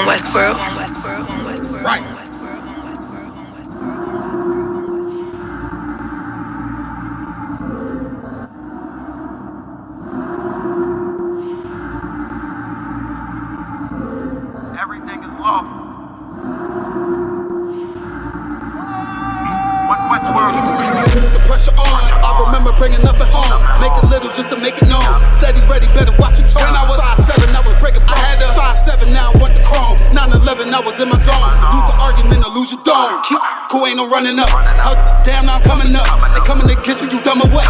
Westwood. Right. Everything is lawful. Westwood. The pressure on. I remember bringing nothing home. Make it little just to make it known. Steady, ready, better watch your tone. When I was 5'7", I was breaking bone. I had a 5'7", now I want the chrome. 9'11", I was in my zone. Lose the argument or lose your dome. Keep cool, ain't no running up. How damn, now I'm coming up. They coming to kiss me, you dumb or what?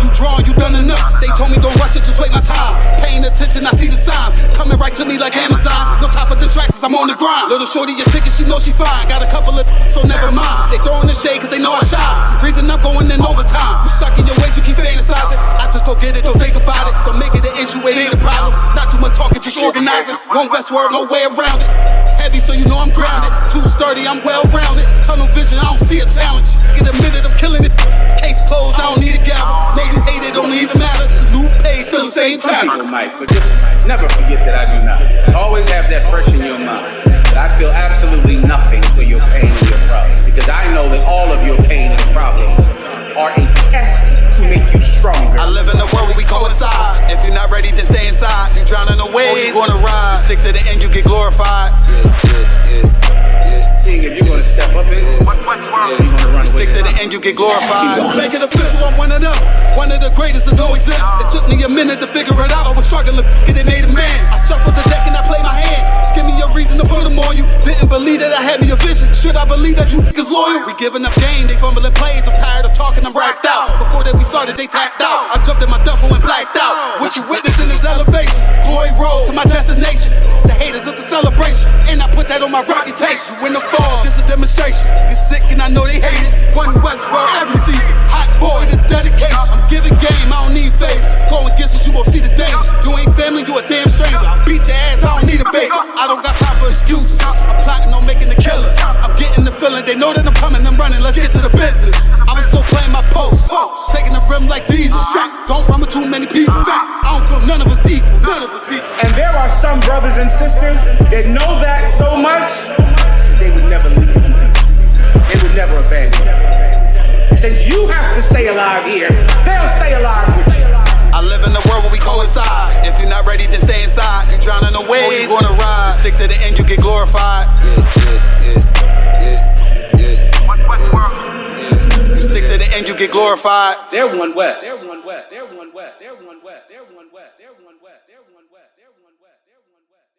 You drawing, you done enough. They told me don't rush it, just wait my time. Paying attention, I see the signs. Coming right to me like Amazon. No time for distractions, I'm on the grind. Little shorty, your ticket, she knows she fine. Got a couple of so never mind. They throwing the shade cause they know I shine. Reason I'm going in overtime. You stuck in your ways, you keep fantasizing. I just go get it, don't think about it. Don't make it an issue, it ain't a problem. Not too much talking, just organizing. One Westward, no way around it. Heavy, so you know I'm grounded. Too sturdy, I'm well rounded. Tunnel vision, I don't see a challenge. Get a minute, I'm killing it. Case closed, I don't need a gavel. Know you hate it, don't even matter. New page, still the same time. People might, but just never forget that I do not. Always have that fresh in your mind. That I feel absolutely nothing for your pain and your problem. Because I know that all of your pain and problems are a test to make you stronger. I live in a world where we coincide. If you're not ready to stay inside, you drowning away, or you gonna ride. You stick to the end, you get glorified. Seeing if you're gonna step up into what's world, you're gonna run. You stick to the end, you get glorified. Let's make it official, I'm one of them. One of the greatest is no exempt. It took me a minute to figure it out. I was struggling, get it made a man. I shuffled the deck and I played my hand. Just give me a reason to put them on you. Didn't believe that I had me a vision. Should I believe that you niggas loyal? We giving up game, they fumbling plays. I'm tired of talking, I'm racked out. Before that we started, they tapped out. I jumped in my duffel and blacked out. What you witnessing is elevation. Glory road to my destination. The haters, it's a celebration. And I put that on my reputation. When the fall, this a demonstration. Get sick and I know they hate it. One Westward every season. Hot boy, this dedication. I'm giving game, I don't need favors. Go against us, you won't see the danger. You ain't family, you a damn stranger. I'll beat your ass, I don't need a baby. I don't got time for excuses. I'm plotting on making the killer. I'm getting the feeling, they know that I'm coming, I'm running. Let's get to the business. I was still playing my post, taking the rim like diesel. Don't run with too many people. I don't feel none of us equal. None of us equal. And there are some brothers and sisters that know that so much, they would never leave you. They would never abandon you. Since you have to stay alive here, they'll stay alive with you. I live in a world where we coincide. If you're not ready to stay inside, you drowning away, or you gonna ride. You stick to the end, you get glorified. You stick to the end, you get glorified. They're one West. They're one West. They're one West. They're one West. They're one West. They're one West. They're one West. They're one West. They're one West.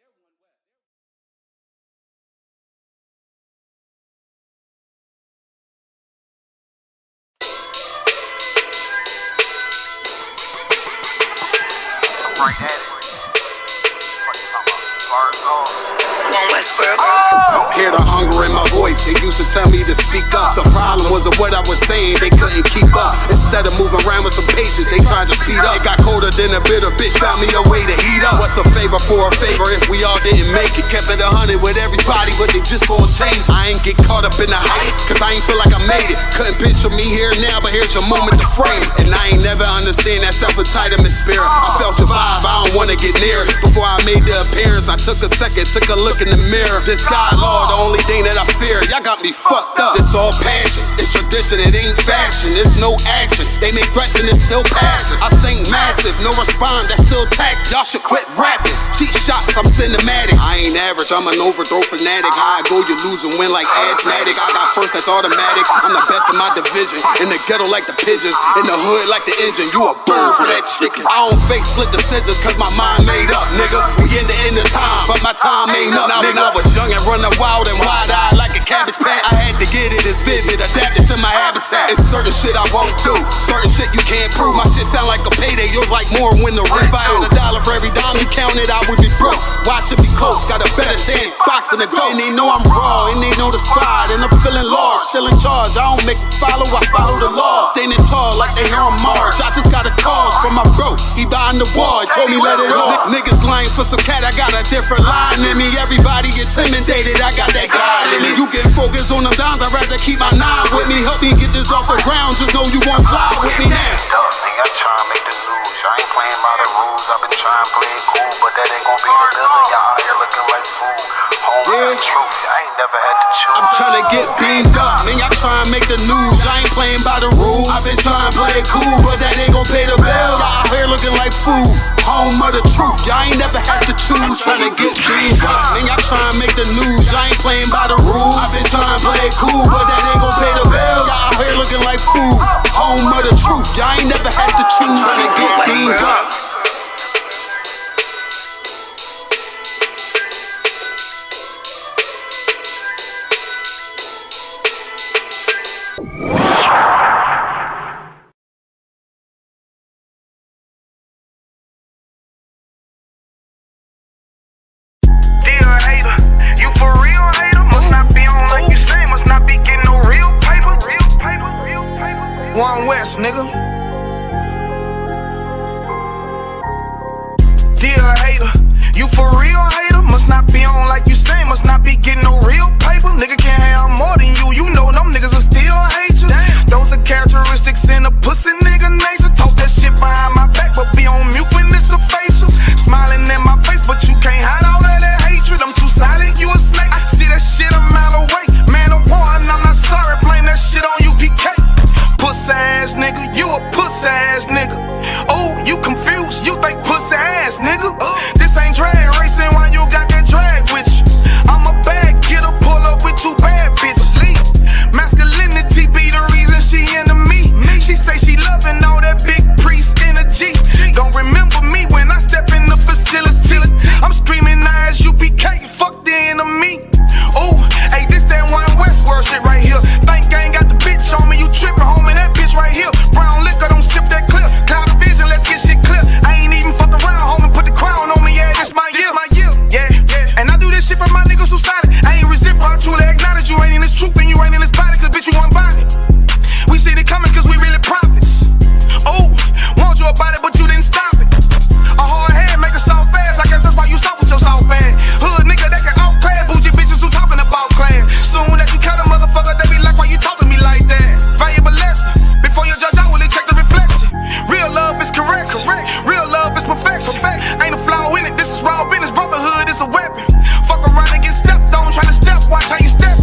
One Westwood. Hear the hunger in my voice, they used to tell me to speak up. The problem was of what I was saying, they couldn't keep up. Instead of moving around with some patience, they tried to speed up. It got colder than a bitter bitch, found me a way to heat up. What's a favor for a favor if we all didn't make it? Kept it 100 with everybody, but they just gon' change. I ain't get caught up in the hype, cause I ain't feel like I made it. Couldn't picture me here now, but here's your moment to frame it. And I ain't never understand that self-entitlement spirit. I felt your vibe, I don't wanna get near it. Before I made the appearance, I took a second, took a look in the mirror. This God, Lord, the only thing that I fear. Y'all got me fucked up. It's all passion, it's tradition, it ain't fashion. It's no action, they make threats and it's still passive. I think massive, no respond, that's still tact. Y'all should quit rapping. Cheap shots, I'm cinematic. I ain't average, I'm an overthrow fanatic. How I go, you lose and win like asthmatic. I got first, that's automatic. I'm the best in my division. In the ghetto like the pigeons, in the hood like the engine. You a bird for that chicken. I don't fake split decisions cause my mind made up, nigga. We in the end of time, but my time ain't up, nigga. When I was young and running wild and wide-eyed like a cabbage patch, I had to get it as vivid, adapted to my habitat. It's certain shit I won't do, certain shit you can't prove. My shit sound like a payday, yours like more when the rent. If I had $1 for every dime you counted, I would be broke. Watch it be close, got a better chance, boxing the goat. And they know I'm raw, and they know the spot, and I'm feeling large, still in charge. I don't make it follow, I follow the law. Standing tall like they hear on Mars. I just got a call from my bro, he behind the wall, he told me let it off. Niggas lying for some cat, I got a different line in me. Everybody intimidated, I got that guy in me. You get focused on them dimes, I'd rather keep my nine with me. Help me get this off the ground, just know you won't fly with me now. I try to make the news, I ain't playing by the rules. I I've been trying to play it cool, but that ain't gon' be the deal. Y'all out here looking like fool. Home truth, I ain't never had to choose. I'm trying to get beamed up, man, y'all trying to make the news. I ain't playing by the rules. I've been trying to play it cool, but that ain't gon' pay the bill. Y'all out here looking like fool. Home of the truth, y'all ain't never had to choose. Trying to get beamed up, man, y'all trying to make the news. I ain't playing by the rules. I've been trying to play it cool, but that ain't gon' pay the bill. Y'all out here looking like fool. Home of the truth, y'all ain't never had to choose. Trying to get beamed up. West, nigga. Dear hater, you for real hater? Must not be on like you say, must not be getting no real paper. Nigga can't have more than you know them niggas will still hate you. Damn. Those are characteristics in a pussy nigga nature. Talk that shit behind my back, but be on mute when it's a facial. Smiling in my face, but you can't hide all of that hatred. I'm too silent, you a snake. I see that shit a mile away. Man of war, and I'm not sorry. Blame that shit on UPK. Pussy ass nigga, you a pussy ass nigga. Oh, you confused, you think pussy ass nigga. This ain't drag racing while you got that drag with you. I'm a bad kidder, pull up with two bad bitches. Masculinity be the reason she into me. She say she loving all that big priest energy. Don't remember me when I step in the facility. I'm screaming ISUPK, fuck the enemy. Oh, hey, this that one Westwood shit right here. Think I ain't got the bitch on me, you trippin', homie, that bitch right here. Brown liquor, don't sip that clip. Cloud of vision, let's get shit clear. I ain't even fuck around, homie, put the crown on me, yeah, this my year. Yeah, and I do this shit for my niggas who solid. I ain't resent for I truly acknowledge you ain't in this truth and you ain't in this body, cause bitch, you one body. We see it coming cause we really prophets. Oh, want you about it, but you didn't stop it. A hard head make a soft ass, I guess that's why you stop with your soft ass. Hood nigga that can outclass bougie bitches who talking about class. Soon as you cut a motherfucker, they be like, why you talking to me like that? Valuable lesson. Before you judge, I will check the reflection. Real love is correct. Real love is perfection. Ain't a flaw in it, this is raw business. Brotherhood is a weapon. Fuck around and get stepped on, tryna step, watch how you step.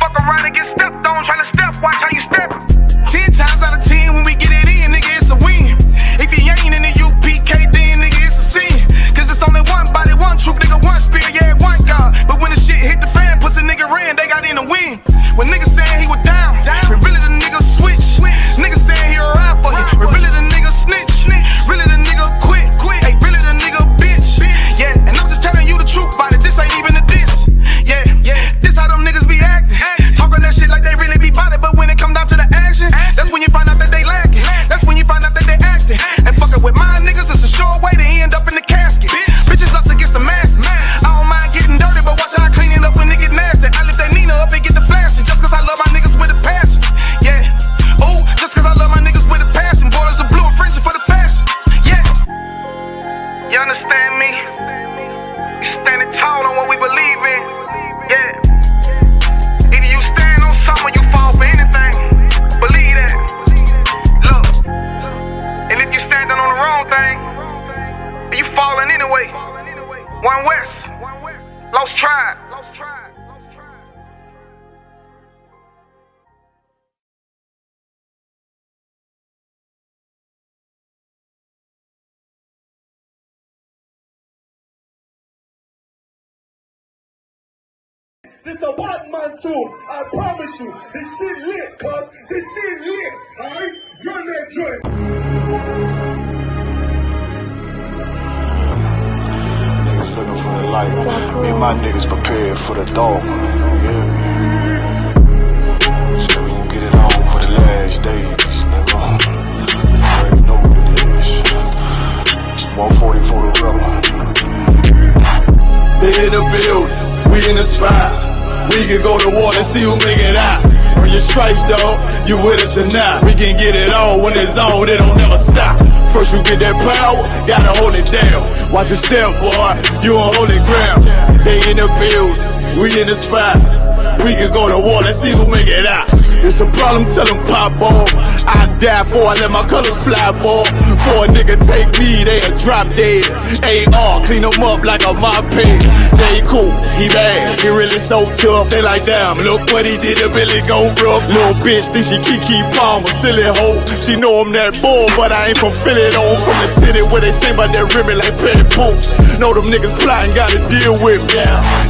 Fuck around and get stepped on, tryna step, watch how you step. 10 times out of 10 when we get it in, nigga, it's a win. If you ain't in the UPK, then nigga, it's a sin. Cause it's only one body, one truth, nigga, one spirit, yeah, one God. But when the shit hit the fan, pussy nigga ran, they got in the win. When niggas saying he was down, when really the nigga switch. Niggas saying he a ride for him, when really the nigga snitch. Really the nigga quit. Hey, really the nigga bitch. Yeah, and I'm just telling you the truth about it, this ain't even a diss. Yeah, this how them niggas be acting. Talking that shit like they really be about it, but when it come down to the action, that's when you find out that they lacking. That's when you find out that they acting. And fucking with my niggas, it's a sure way to end up in the casket. Bitches us against the masses. I don't mind getting dirty, but watch how I clean it up when it get nasty. I lift that Nina up and get the flashing, just cause I love my niggas with a passion. Yeah, oh, just cause I love my niggas with a passion. Borders are blue and fringing for the fashion. Yeah, you understand me? We standing tall on what we believe in. Yeah, either you stand on something or you fall for anything. Believe that. Look, and if you standing on the wrong thing, you falling anyway. One West, Lost Tribe. This a white man tune, I promise you. This shit lit, cuz. This shit lit, alright? Run that joint. Niggas looking for the light. Me and my niggas prepared for the dog. Yeah. So we gon' get it on for the last days, nigga. You already know what it is. 140 for the rebel. They in the building, we in the spot. We can go to war and see who make it out. Earn your stripes, dog, you with us or not. We can get it on when it's on, it don't never stop. First you get that power, gotta hold it down. Watch your step, boy, you on holy ground. They in the building, we in the spot. We can go to war, let's see who make it out. It's a problem, tell them pop ball. I die before I let my colors fly, ball. For a nigga take me, they'll drop dead. AR, clean them up like a mop pig. J. Cool, he bad, he really so tough. They like, damn, look what he did to Billy go rough. Little bitch think she Kiki Palmer, silly hoe. She know I'm that bull, but I ain't from Philly though. From the city where they sing about that ribbon like petty poops. Know them niggas plotting, gotta deal with me.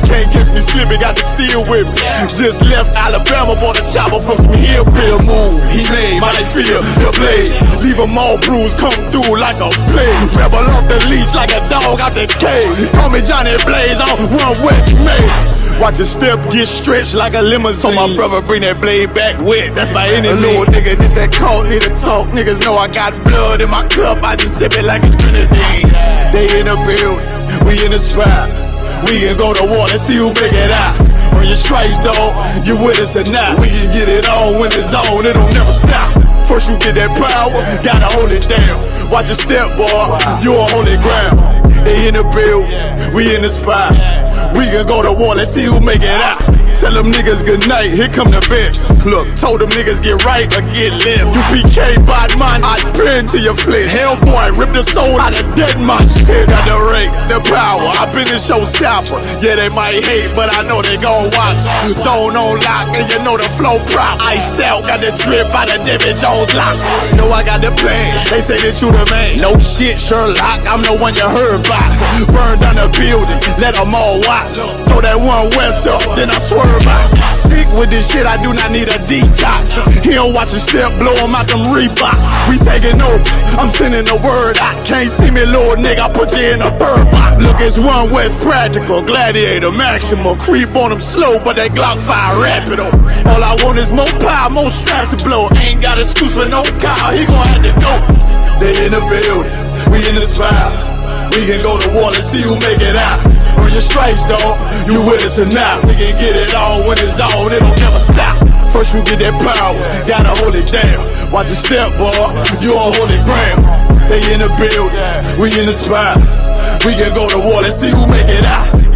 Can't catch me slipping, got to steal with me. Just left Alabama, bought a chopper from some hillbilly move. He made my feel the blade. Leave them all bruised, come through like a plague. Rebel off the leash like a dog out the cage. Call me Johnny Blaze on Run West May. Watch your step get stretched like a limousine. So my brother bring that blade back wet. That's my enemy. A little nigga, this that cold, need to talk. Niggas know I got blood in my cup. I just sip it like it's grenadine. They in the building, we in the spot. We can go to war, let's see who make it out. On your stripes, dog, you with us or not. We can get it on when it's on, it'll never stop. First you get that power, gotta hold it down. Watch your step, boy, you on holy ground. They in the building, we in the spot. We can go to war, let's see who make it out. Tell them niggas good night, here come the best. Look, told them niggas get right or get left. UPK bad man, I pin to your flesh. Hellboy, rip the soul out of dead man shit. Got the rate, the power, I been the showstopper. Yeah, they might hate, but I know they gon' watch. Zone on lock, and you know the flow prop. Iced out, got the drip out of David Jones lock. Know I got the plan, they say that you the man. No shit, Sherlock, I'm the one you heard about. Burn down the building, let them all watch. Throw that one west up, then I swerve out. Sick with this shit, I do not need a detox. He don't watch a step, blow him out them Reeboks. We taking over, I'm sending the word out. Can't see me, little nigga, I put you in a bird box. Look, it's One West Practical, Gladiator, Maximal. Creep on them slow, but that Glock fire rapido. All I want is more power, more straps to blow. Ain't got excuse for no car, he gon' have to go. They in the building, we in the spot. We can go to war and see who make it out. On your stripes, dog, you with us or not. We can get it on when it's on, it'll never stop. First you get that power, gotta hold it down. Watch your step, boy, you on holy ground. They in the building, we in the spot. We can go to war and see who make it out.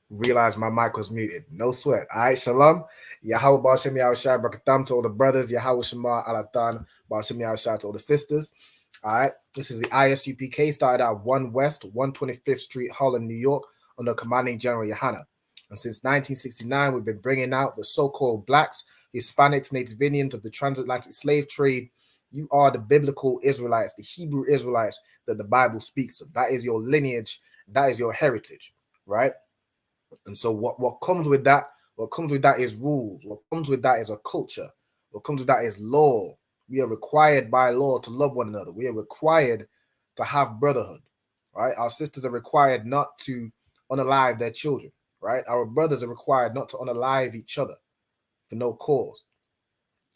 Realized my mic was muted. No sweat. All right, shalom. Yahweh Ba'ashem Yahushai Barakatam to all the brothers. Yahweh Shema Alatan Ba'ashem Yahushai to all the sisters. All right, this is the ISUPK. Started out 1 West, 125th Street, Holland, New York, under commanding General Yohana. And since 1969, we've been bringing out the so-called blacks, Hispanics, Native Indians of the transatlantic slave trade. You are the biblical Israelites, the Hebrew Israelites that the Bible speaks of. That is your lineage. That is your heritage, right? And so what comes with that? What comes with that is rules. What comes with that is a culture. What comes with that is law. We are required by law to love one another. We are required to have brotherhood, right? Our sisters are required not to unalive their children, right? Our brothers are required not to unalive each other for no cause,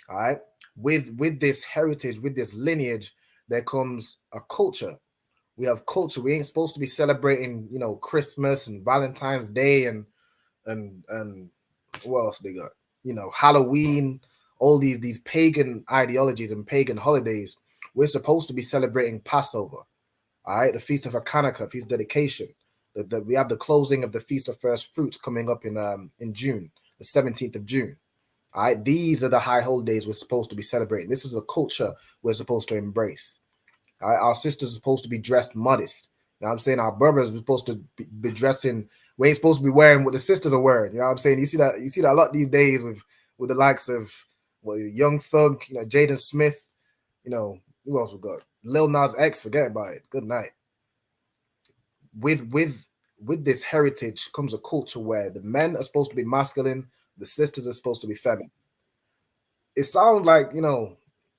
all right? With this heritage, with this lineage, there comes a culture. We have culture. We ain't supposed to be celebrating, Christmas and Valentine's Day and what else they got? Halloween, all these pagan ideologies and pagan holidays. We're supposed to be celebrating Passover, all right? The Feast of Hanukkah, Feast of Dedication. We have the closing of the Feast of First Fruits coming up in June, the 17th of June. All right, these are the high holidays we're supposed to be celebrating. This is the culture we're supposed to embrace. All right, our sisters are supposed to be dressed modest. You know what I'm saying? Our brothers are supposed to be dressing. We ain't supposed to be wearing what the sisters are wearing. You know what I'm saying? You see that a lot these days with the likes of Young Thug, Jaden Smith. Who else we got? Lil Nas X. Forget about it. Good night. With with this heritage comes a culture where the men are supposed to be masculine, the sisters are supposed to be feminine. It sounds like,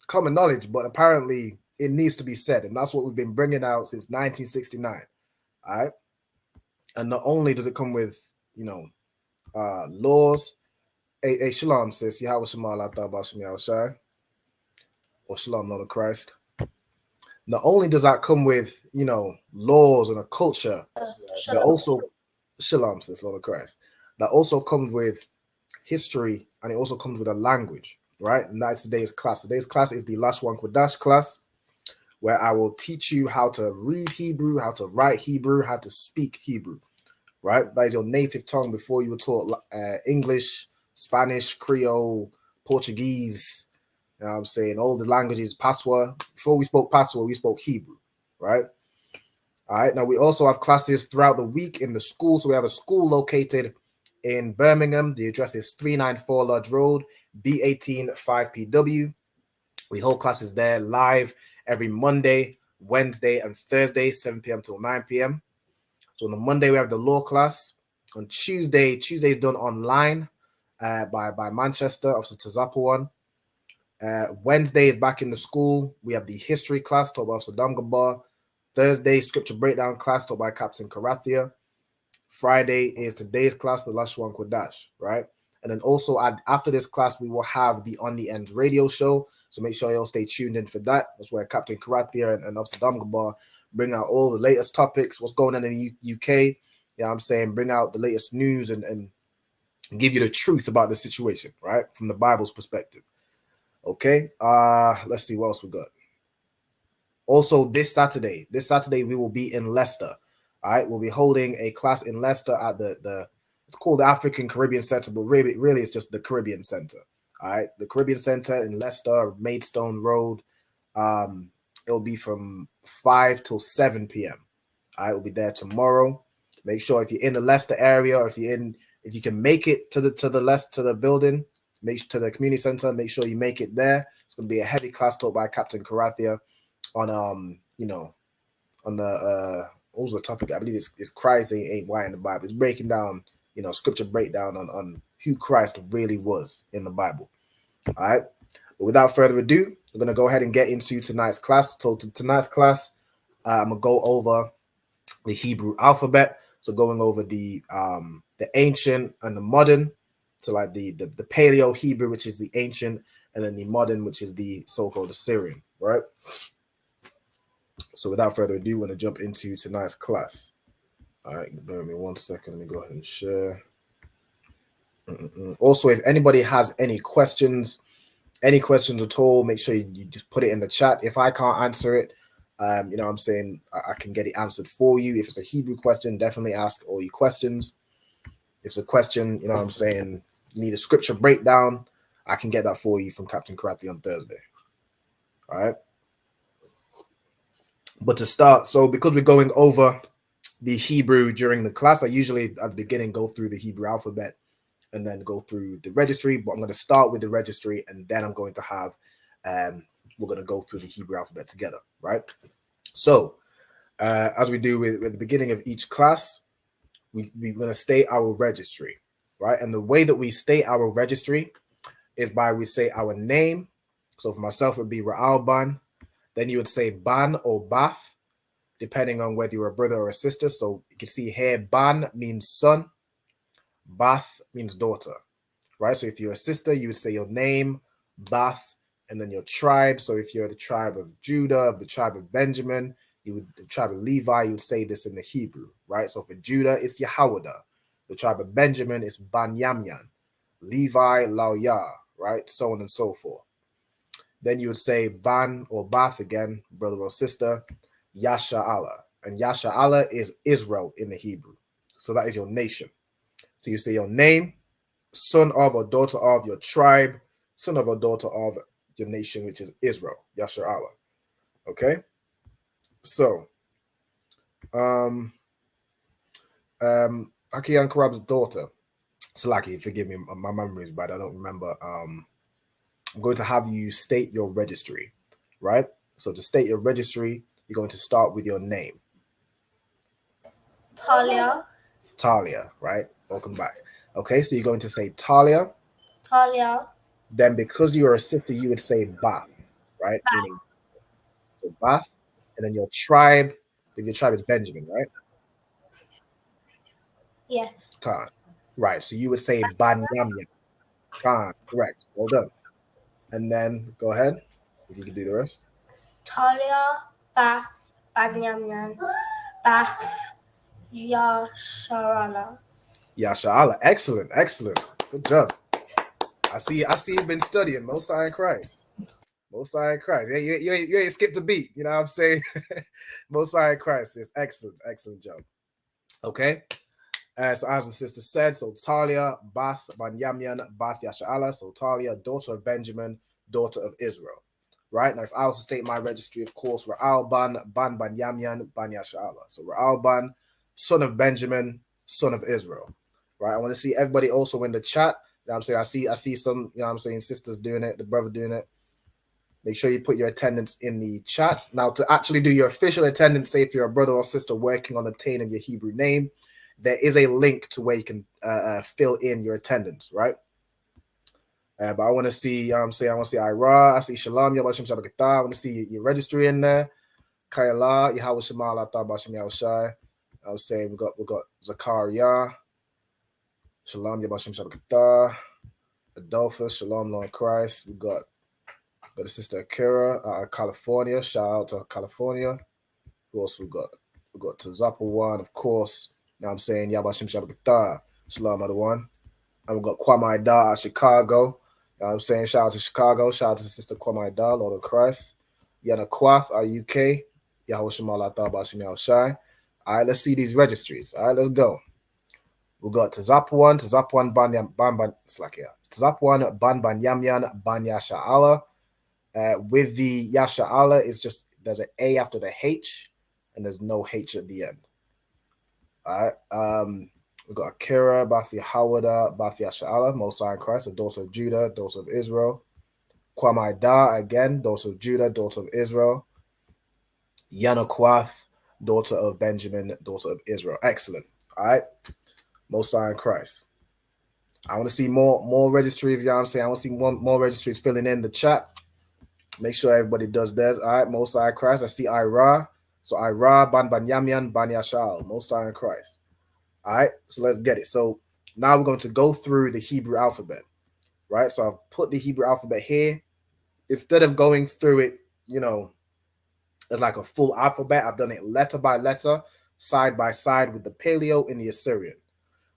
common knowledge, but apparently it needs to be said. And that's what we've been bringing out since 1969. All right. And not only does it come with, laws. Hey, shalom, sis. Yahweh Shema, I thought about Shema Shai. Or shalom, Lord of Christ. Not only does that come with, laws and a culture, that also, shalom, sis, Lord of Christ. That also comes with history, and it also comes with a language, right? And that's today's class. Today's class is the Lashawan Qadash class, where I will teach you how to read Hebrew, how to write Hebrew, how to speak Hebrew, right? That is your native tongue before you were taught English, Spanish, Creole, Portuguese, you know what I'm saying? All the languages, Patois. Before we spoke Patois, we spoke Hebrew, right? All right. Now, we also have classes throughout the week in the school. So we have a school located in Birmingham. The address is 394 Lodge Road, B18 5PW. We hold classes there live every Monday, Wednesday, and Thursday, 7 p.m. till 9 p.m. So on the Monday, we have the law class. On Tuesday is done online by Manchester, Officer Tazapawan. Wednesday is back in the school. We have the history class taught by Officer Damgabar. Thursday, scripture breakdown class taught by Captain Karathia. Friday is today's class, the Lashawan Qadash, right? And then also after this class, we will have the On the End radio show. So make sure you all stay tuned in for that. That's where Captain Karathia and Officer Damgabar bring out all the latest topics, what's going on in the UK. You know what I'm saying? Bring out the latest news and give you the truth about the situation, right? From the Bible's perspective. Okay, let's see what else we got. Also, this Saturday we will be in Leicester. All right, we'll be holding a class in Leicester at the it's called the African Caribbean Center, but really it's just the Caribbean Center. All right, the Caribbean Center in Leicester, Maidstone Road. It'll be from 5 till 7 p.m. All right, we'll be there tomorrow. Make sure if you're in the Leicester area, or if you can make it to the building, to the community center, make sure you make it there. It's going to be a heavy class taught by Captain Karathia on on the what was the topic? I believe it's Christ ain't white in the Bible. It's breaking down, scripture breakdown on who Christ really was in the Bible. All right. But without further ado, we're going to go ahead and get into tonight's class. So tonight's class, I'm going to go over the Hebrew alphabet. So going over the ancient and the modern. So like the Paleo Hebrew, which is the ancient, and then the modern, which is the so-called Assyrian, right? So without further ado, we're going to jump into tonight's class. All right, bear with me 1 second. Let me go ahead and share. Also, if anybody has any questions at all, make sure you just put it in the chat. If I can't answer it, what I'm saying, I can get it answered for you. If it's a Hebrew question, definitely ask all your questions. If it's a question, what I'm saying, you need a scripture breakdown, I can get that for you from Captain Karathia on Thursday. All right. But to start, so because we're going over the Hebrew during the class, I usually at the beginning go through the Hebrew alphabet and then go through the registry. But I'm going to start with the registry, and then I'm going to have we're going to go through the Hebrew alphabet together, right? So as we do with the beginning of each class, we're going to state our registry, right? And the way that we state our registry is by we say our name. So for myself, it would be Ra'alban. Then you would say Ban or Bath, depending on whether you're a brother or a sister. So you can see here, Ban means son, Bath means daughter, right? So if you're a sister, you would say your name, Bath, and then your tribe. So if you're the tribe of Judah, of the tribe of Benjamin, the tribe of Levi, you would say this in the Hebrew, right? So for Judah, it's Yehowadah. The tribe of Benjamin is Banyamyan. Levi, Laoyah, right? So on and so forth. Then you would say Ban or Bath again, brother or sister, Yasha Allah. And Yasha Allah is Israel in the Hebrew. So that is your nation. So you say your name, son of or daughter of your tribe, son of or daughter of your nation, which is Israel, Yasha Allah. Okay? So, Akiyan Karab's daughter, Slaki, forgive me, my memory is bad, I don't remember. I'm going to have you state your registry, right? So to state your registry, you're going to start with your name. Talia. Talia, right? Welcome back. Okay, so you're going to say Talia. Talia. Then because you're a sister, you would say Bath, right? Meaning so Bath, and then your tribe. If your tribe is Benjamin, right? Yes. Khan. Right. So you would say Banyamya. Khan. Correct. Well done. And then go ahead. If you can do the rest. Talia, Bath, Banyamyan, Bath, Yasharala. Yasha'Allah. Excellent. Excellent. Good job. I see you've been studying Most High in Christ. Most High in Christ. Yeah, you ain't skipped a beat. You know what I'm saying? Most High in Christ. It's excellent. Excellent job. Okay. So as the sister said, so Talia, Bath, Banyamyan, Bath Yasha'Allah. So Talia, daughter of Benjamin, daughter of Israel. Right? Now, if I was to state my registry, of course, Ra'al Ban, Ban Banyamyan, Ban Yasha'Allah. So Ra'al Ban, son of Benjamin, son of Israel. Right? I want to see everybody also in the chat. You know what I'm saying? I see some, you know what I'm saying, sisters doing it, the brother doing it. Make sure you put your attendance in the chat. Now, to actually do your official attendance, say if you're a brother or sister working on obtaining your Hebrew name, there is a link to where you can fill in your attendance, right? But I want to see, I want to see Ira, I see Shalom, Yabashim Shabakata, I want to see your registry in there. Kayala, Yahweh Shemal, Atah Bashim Yahushai. I was saying we got Zakaria, Shalom, Yabashim Shabakata, Adolphus, Shalom, Lord Christ. We got the sister Akira, California. Shout out to California. Who else we got? We got to One, of course. You know what I'm saying? Yabashim Shabakata. Shalom, other one. And we got Kwame Da out Chicago. You know what I'm saying? Shout out to Chicago. Shout out to sister Kwame Da, Lord of Christ. Yana Kwath, UK. Yahweh Shemal Atah Bashim Yahushai. All right, let's see these registries. All right, let's go. We got Tazapwan, Ban, it's like, yeah. Tazapwan, Ban Yamyan, Ban Yasha'Allah. With the Yasha'Allah, it's just there's an A after the H, and there's no H at the end. All right. We got Akira, Bath Yahawada, Bath Yasha'Allah, Most High in Christ, a daughter of Judah, daughter of Israel. Kwame Da, again, daughter of Judah, daughter of Israel. Yanakwath, daughter of Benjamin, daughter of Israel. Excellent. All right. Most High in Christ. I want to see more registries. You know what I'm saying? I want to see more registries filling in the chat. Make sure everybody does theirs. All right. Most High in Christ. I see Ira. So Ira, Ban Banyamyan, Ban Yasha'Al. Most High in Christ. All right. So let's get it. So now we're going to go through the Hebrew alphabet. Right. So I've put the Hebrew alphabet here. Instead of going through it, you know, as like a full alphabet, I've done it letter by letter, side by side with the Paleo and the Assyrian.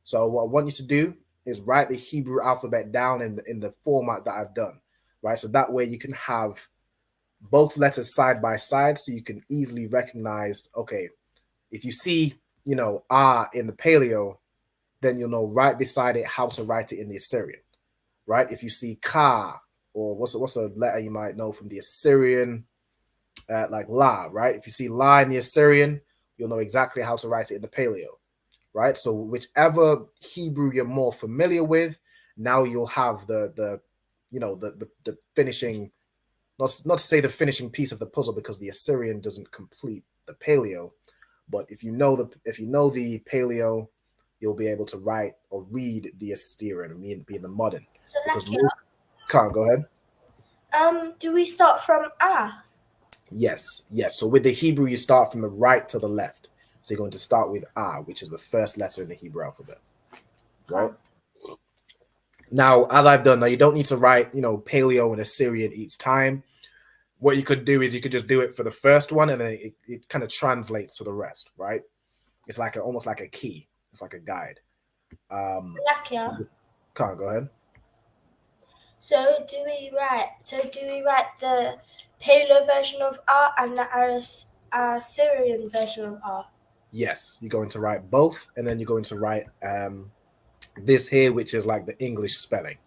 So what I want you to do is write the Hebrew alphabet down in the format that I've done, right? So that way you can have both letters side by side so you can easily recognize, okay, if you see, you know, R in the Paleo, then you'll know right beside it how to write it in the Assyrian, right? If you see Ka, or what's a letter you might know from the Assyrian, like La, right? If you see La in the Assyrian, you'll know exactly how to write it in the Paleo. Right, so whichever Hebrew you're more familiar with, now you'll have the finishing, not to say the finishing piece of the puzzle, because the Assyrian doesn't complete the Paleo, but if you know the Paleo, you'll be able to write or read the Assyrian and be in the modern. So Can't go ahead. Do we start from A? Yes. So with the Hebrew, you start from the right to the left. So you're going to start with A, which is the first letter in the Hebrew alphabet, right? Now, as I've done, now you don't need to write, you know, Paleo and Assyrian each time. What you could do is you could just do it for the first one, and then it kind of translates to the rest, right? It's like almost like a key. It's like a guide. Can't go ahead. So do we write the Paleo version of R and the Assyrian version of R? Yes, you're going to write both, and then you're going to write this here, which is like the English spelling,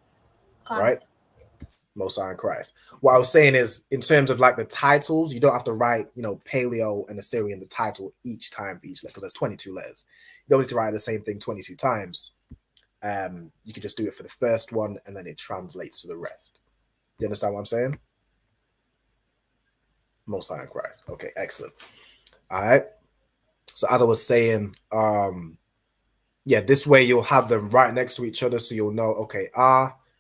right? Most High in Christ. What I was saying is, in terms of like the titles, you don't have to write, you know, Paleo and Assyrian, the title each time for each letter, because there's 22 letters. You don't need to write the same thing 22 times. You can just do it for the first one, and then it translates to the rest. You understand what I'm saying? Most High in Christ. Okay, excellent. All right. So as I was saying, you yeah, this way you'll have them right next to each other, so you'll know, okay,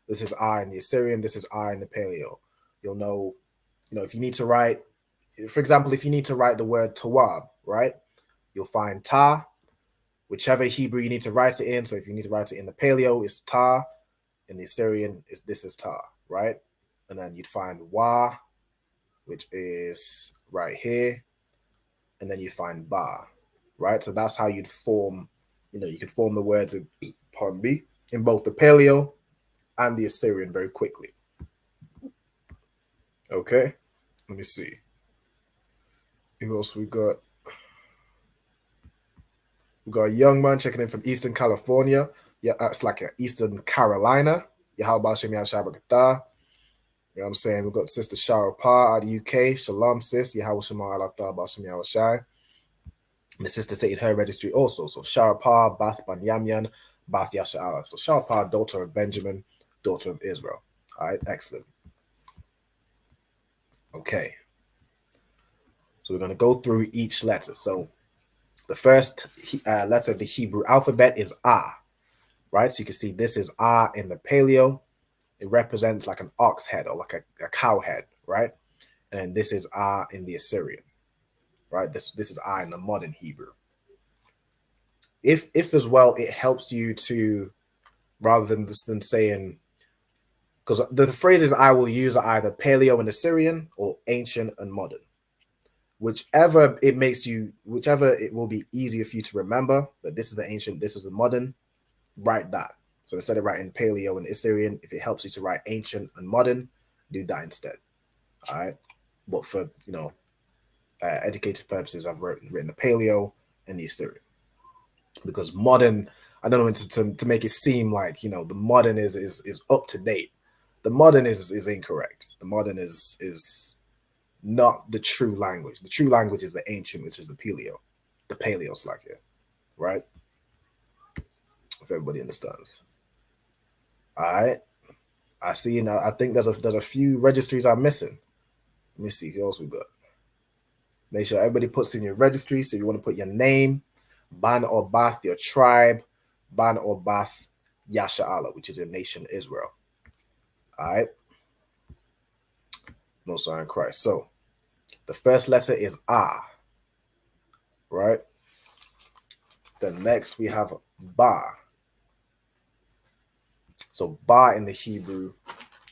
this is in the Assyrian, this is in the Paleo. You'll know, if you need to write, for example, if you need to write the word Tawab, right? You'll find Ta, whichever Hebrew you need to write it in. So if you need to write it in the Paleo, it's Ta. In the Assyrian, this is Ta, right? And then you'd find Wa, which is right here. And then you find Ba, right? So that's how you'd form, you could form the words, pardon me, in both the Paleo and the Assyrian very quickly. Okay, let me see. Who else we got? We got a young man checking in from Eastern California. Yeah, it's like Eastern Carolina. Yahweh Shem Yahshua B'Katah. You know what I'm saying? We've got Sister Shara Pa out of the UK. Shalom, sis. Yahweh Shem Alatah B'Shem Yahushai. My sister stated her registry also. So Shara Pa, Bath Banyamyan, Bath Yasha'ala. So Shara Pa, daughter of Benjamin, daughter of Israel. All right, excellent. Okay. So we're going to go through each letter. So the first letter of the Hebrew alphabet is Ah, right? So you can see this is Ah in the Paleo. It represents like an ox head or like a cow head, right? And then this is Ah in the Assyrian, right? This is Ah in the modern Hebrew. If as well, it helps you to, rather than saying, because the phrases I will use are either Paleo and Assyrian or ancient and modern. Whichever it will be easier for you to remember that this is the ancient, this is the modern, write that. So instead of writing Paleo and Assyrian, if it helps you to write ancient and modern, do that instead. All right. But for, educative purposes, I've written the Paleo and the Assyrian. Because modern, I don't know, to make it seem like, the modern is up to date. The modern is incorrect. The modern is not the true language. The true language is the ancient, which is the Paleo slack here, right? If everybody understands. All right. I see now. I think there's a few registries I'm missing. Let me see who else we got. Make sure everybody puts in your registry. So you want to put your name, Ban or Bath, your tribe, Ban or Bath, Yasha'ala, which is your nation, Israel. All right. No sign of Christ. So the first letter is Ah, right? Then next we have Ba. So Ba in the Hebrew,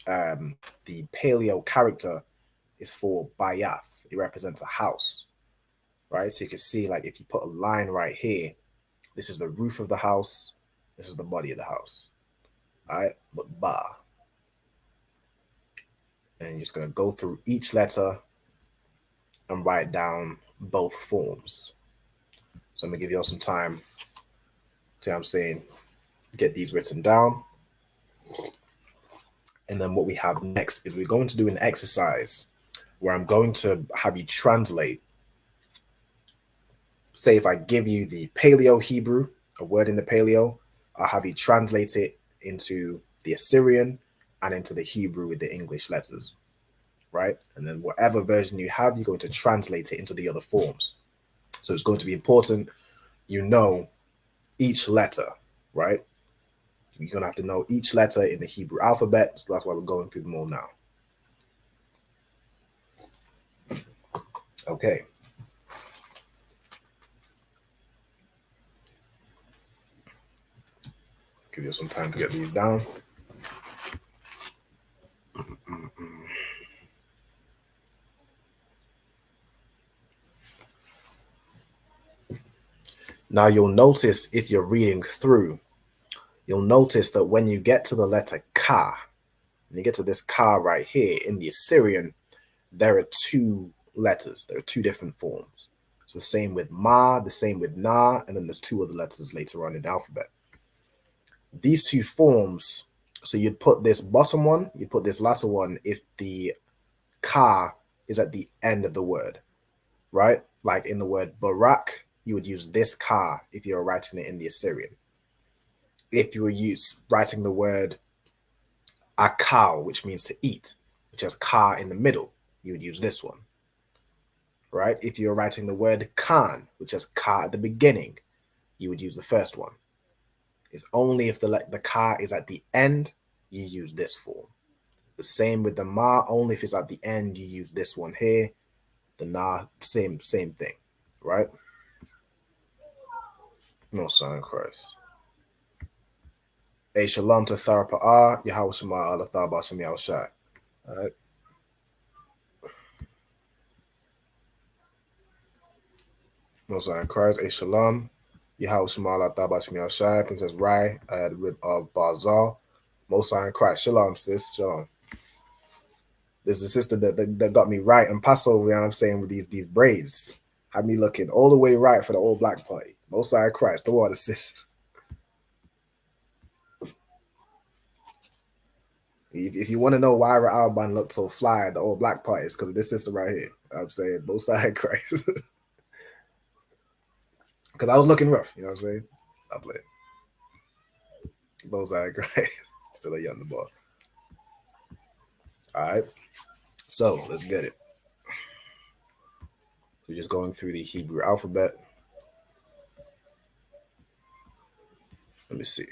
the Paleo character is for Bayath. It represents a house, right? So you can see, like, if you put a line right here, this is the roof of the house. This is the body of the house, all right? But Ba. And you're just going to go through each letter and write down both forms. So I'm going to give you all some time to, get these written down. And then what we have next is we're going to do an exercise where I'm going to have you translate. Say if I give you the Paleo Hebrew, a word in the Paleo, I'll have you translate it into the Assyrian and into the Hebrew with the English letters, right? And then whatever version you have, you're going to translate it into the other forms. So it's going to be important each letter, right? You're going to have to know each letter in the Hebrew alphabet. So that's why we're going through them all now. Okay. Give you some time to get these down. Now you'll notice, if you're reading through, you'll notice that when you get to the letter Ka, when you get to this Ka right here in the Assyrian, there are two letters. There are two different forms. It's the same with Ma, the same with Na, and then there's two other letters later on in the alphabet. These two forms, so you'd put this bottom one, you put this latter one if the Ka is at the end of the word, right? Like in the word Barak, you would use this Ka if you're writing it in the Assyrian. If you were writing the word Akal, which means to eat, which has Ka in the middle, you would use this one, right? If you're writing the word Khan, which has Ka at the beginning, you would use the first one. It's only if the ka is at the end, you use this form. The same with the ma, only if it's at the end, you use this one here. The na, same thing, right? No sign Christ. A shalom to Tharpa Yahweh Shema Allah Thaba Shem Yahushai. All right. No sign Christ. A shalom. Yahweh Shema Allah Thaba Shem Yahushai. Princess Rai. I had a rib of Barzal. Most sign Christ. Shalom, sis. Shalom. This is the sister that got me right in Passover, you know what I'm saying, with these braids. Had me looking all the way right for the old black party. Most High Christ, the water, sis. If you want to know why Alban looked so fly at the old black party, it's because of this sister right here. You know I'm saying, Most High Christ. Because I was looking rough, you know what I'm saying? I play. Most High Christ. Still a young boy. All right. So let's get it. We're just going through the Hebrew alphabet. Let me see.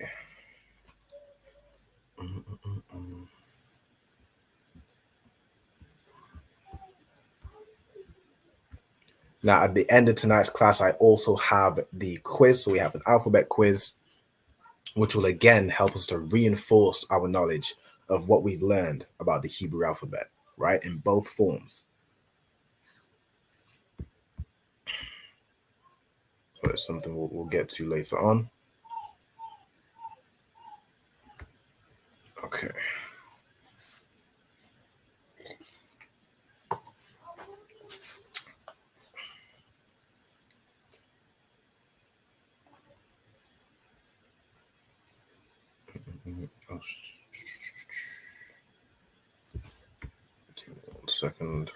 Now, at the end of tonight's class, I also have the quiz. So we have an alphabet quiz, which will again help us to reinforce our knowledge of what we've learned about the Hebrew alphabet, right? In both forms. So it's something we'll get to later on. Okay. Oh, give me 1 second.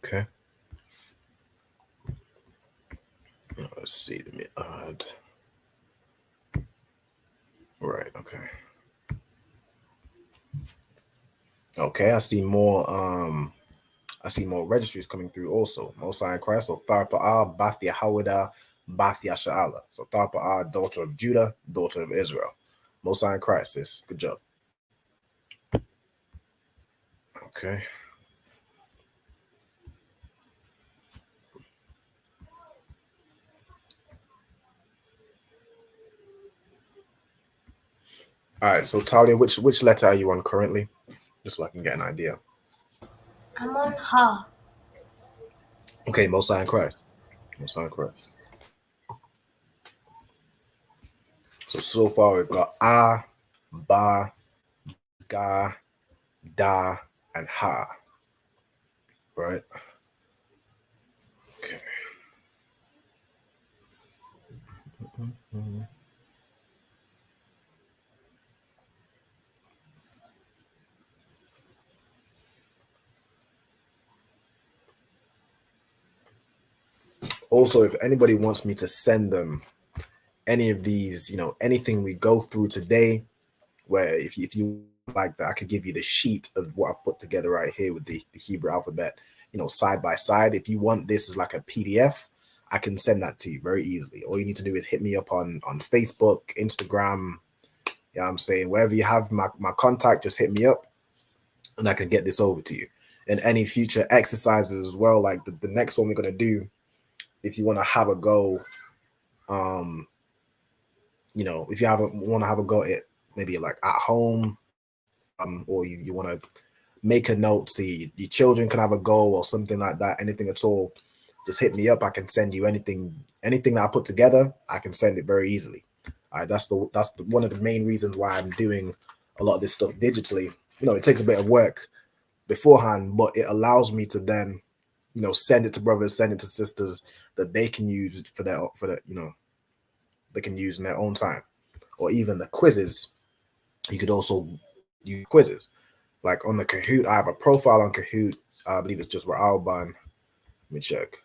Okay. Let's see. Let me add. Right. Okay. Okay. I see more. I see more registries coming through also. Most High in Christ. So Tharpa'ah, Bathia Hawada, Bathia Sha'ala. So Tharpa'ah, daughter of Judah, daughter of Israel. Most High in Christ, sis. Good job. Okay. All right. So Talia, which letter are you on currently? Just so I can get an idea. I'm on Ha. Okay. Most High in Christ. Most High in Christ. So far we've got A, Ba, Ga, Da, and Ha. Right? Okay. Also, if anybody wants me to send them any of these, anything we go through today, where if you like that, I could give you the sheet of what I've put together right here with the Hebrew alphabet, side by side. If you want this as like a PDF, I can send that to you very easily. All you need to do is hit me up on Facebook, Instagram, I'm saying, wherever you have my contact, just hit me up and I can get this over to you. And any future exercises as well, like the next one we're going to do, if you want to have a go, if you want to have a go at maybe like at home, or you want to make a note, see your children can have a go or something like that, anything at all, just hit me up. I can send you anything that I put together. I can send it very easily. All right, that's one of the main reasons why I'm doing a lot of this stuff digitally. It takes a bit of work beforehand, but it allows me to then, send it to brothers, send it to sisters that they can use for the they can use in their own time. Or even the quizzes, you could also use quizzes. Like on the Kahoot, I have a profile on Kahoot. I believe it's just Ra'alban. Let me check.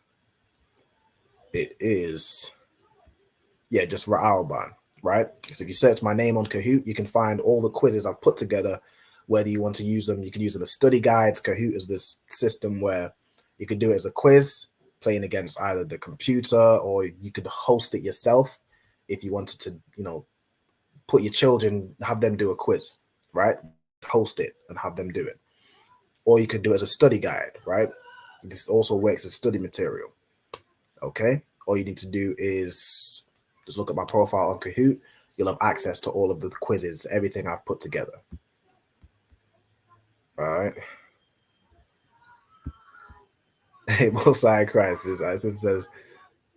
It is, yeah, just Ra'alban, right? So if you search my name on Kahoot, you can find all the quizzes I've put together. Whether you want to use them, you can use them as study guides. Kahoot is this system where you could do it as a quiz, playing against either the computer, or you could host it yourself if you wanted to, put your children, have them do a quiz, right? Host it and have them do it. Or you could do it as a study guide, right? This also works as study material. Okay. All you need to do is just look at my profile on Kahoot. You'll have access to all of the quizzes, everything I've put together. All right. Hey, both side crisis. Says,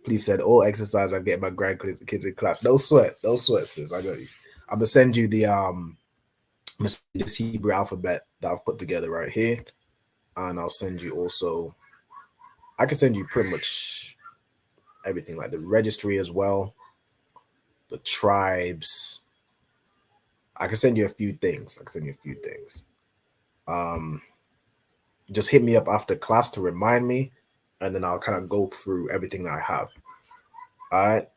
please send all exercise I get my grandkids in class. No sweat, sis. I got you. I'm gonna send you this Hebrew alphabet that I've put together right here, and I'll send you also. I can send you pretty much everything, like the registry as well, the tribes. I can send you a few things. Just hit me up after class to remind me, and then I'll kind of go through everything that I have. All right.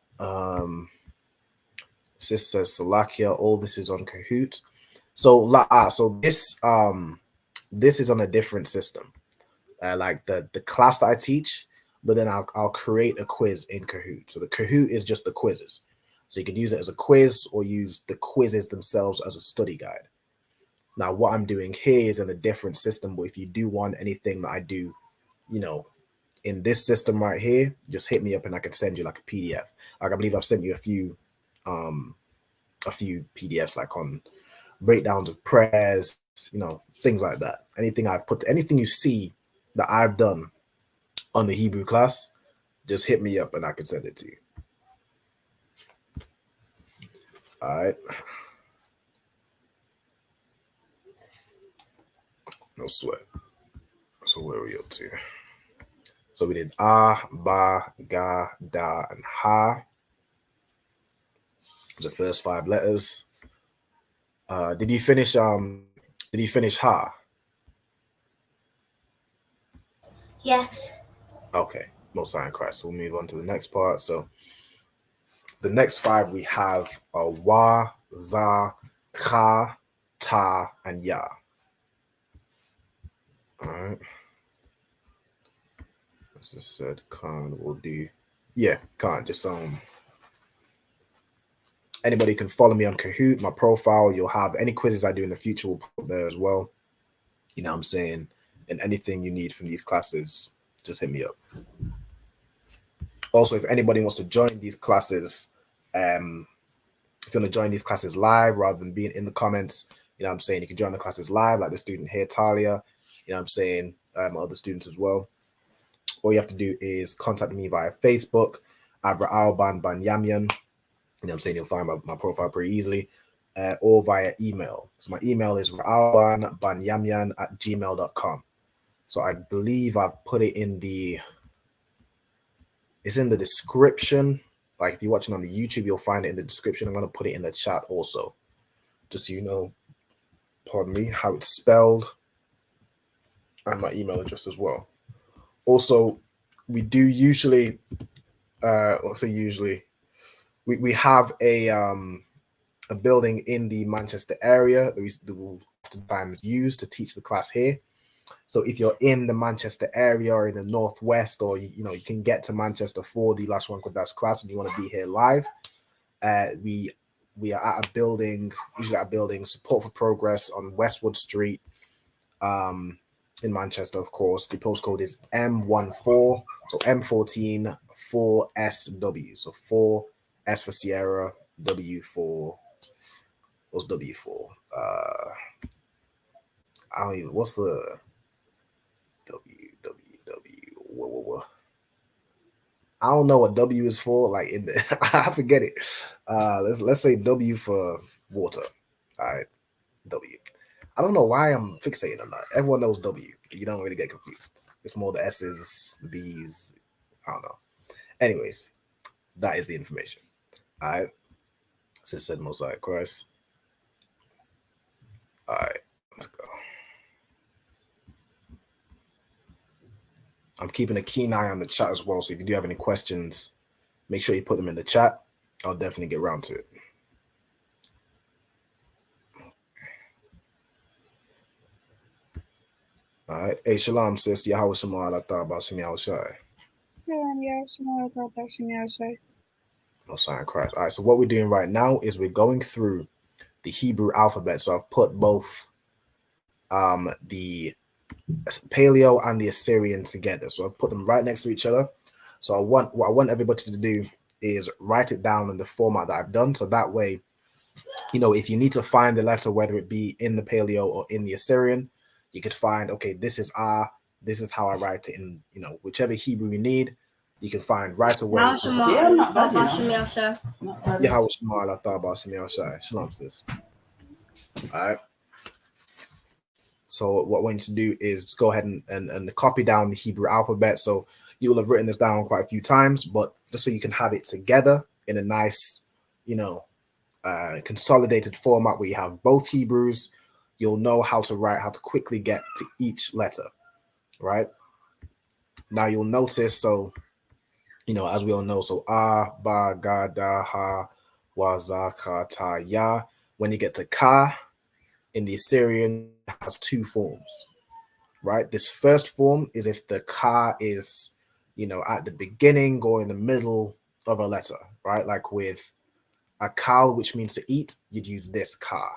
Sis says Salakia, all this is on Kahoot. So this is on a different system. Like the class that I teach, but then I'll create a quiz in Kahoot. So the Kahoot is just the quizzes. So you could use it as a quiz or use the quizzes themselves as a study guide. Now, what I'm doing here is in a different system, but if you do want anything that I do, in this system right here, just hit me up and I can send you like a PDF. Like I believe I've sent you a few PDFs like on breakdowns of prayers, things like that. Anything you see that I've done on the Hebrew class, just hit me up and I can send it to you. All right. No sweat. So where are we up to? So we did Ba, Ga, Da, and Ha. The first 5 letters. Did you finish Ha? Yes. Okay. Most High in Christ. So we'll move on to the next part. So the next 5 we have are Wa, Za, Ka, Ta, and Ya. All right. As I said, Khan will do. Yeah, Khan. Just anybody can follow me on Kahoot, my profile. You'll have any quizzes I do in the future will put up there as well. You know what I'm saying? And anything you need from these classes, just hit me up. Also, if anybody wants to join these classes, if you want to join these classes live rather than being in the comments, you know what I'm saying? You can join the classes live, like the student here, Talia. You know what I'm saying? Other students as well. All you have to do is contact me via Facebook, Ra'alban Banyamyan. You know what I'm saying? You'll find my profile pretty easily. Or via email. So my email is ra'albanbanyamyan@gmail.com. So I believe I've put it it's in the description. Like if you're watching on the YouTube, you'll find it in the description. I'm going to put it in the chat also, just so you know, pardon me, how it's spelled and my email address as well. Also, we do usually, we have a building in the Manchester area that we oftentimes use to teach the class here. So if you're in the Manchester area or in the Northwest, or you can get to Manchester for the Lashawan Qadash class and you want to be here live, we are at a building, Support for Progress on Westwood Street, in Manchester, of course. The postcode is M14, so M14 4SW. So 4S for Sierra, W for what's W for? I don't even, what's the W. I don't know what W is for. Like in the, I forget it. Let's say W for water. All right, W. I don't know why I'm fixating on that. Everyone knows W. You don't really get confused. It's more the S's, the B's. I don't know. Anyways, that is the information. All right. So it said Mosaic Christ. All right, let's go. I'm keeping a keen eye on the chat as well. So if you do have any questions, make sure you put them in the chat. I'll definitely get around to it. All right. Hey, shalom, sis. Yahweh Shema I thought about Shemi Shai. Shalom, Yahweh Shema I thought about Shemi Shai. Messiah Christ. All right. So what we're doing right now is we're going through the Hebrew alphabet. So I've put both the Paleo and the Assyrian together. So I've put them right next to each other. So what I want everybody to do is write it down in the format that I've done. So that way, you know, if you need to find the letter, whether it be in the Paleo or in the Assyrian, you could find, okay, this is R, this is how I write it in, you know, whichever Hebrew you need, you can find right away. Yahweh Shema I thought about Shemi Shai. Shalom, sis. All right. So what I want you to do is just go ahead and copy down the Hebrew alphabet. So you will have written this down quite a few times, but just so you can have it together in a nice, you know, consolidated format where you have both Hebrews, you'll know how to write, how to quickly get to each letter, right? Now you'll notice, so, you know, as we all know, so A, Ba, Ga, Da, Ha, Wa, Za, Ka, Ta, Ya. When you get to Ka, in the Assyrian, it has two forms, right? This first form is if the Ka is, you know, at the beginning or in the middle of a letter, right? Like with a Kal, which means to eat, you'd use this Ka.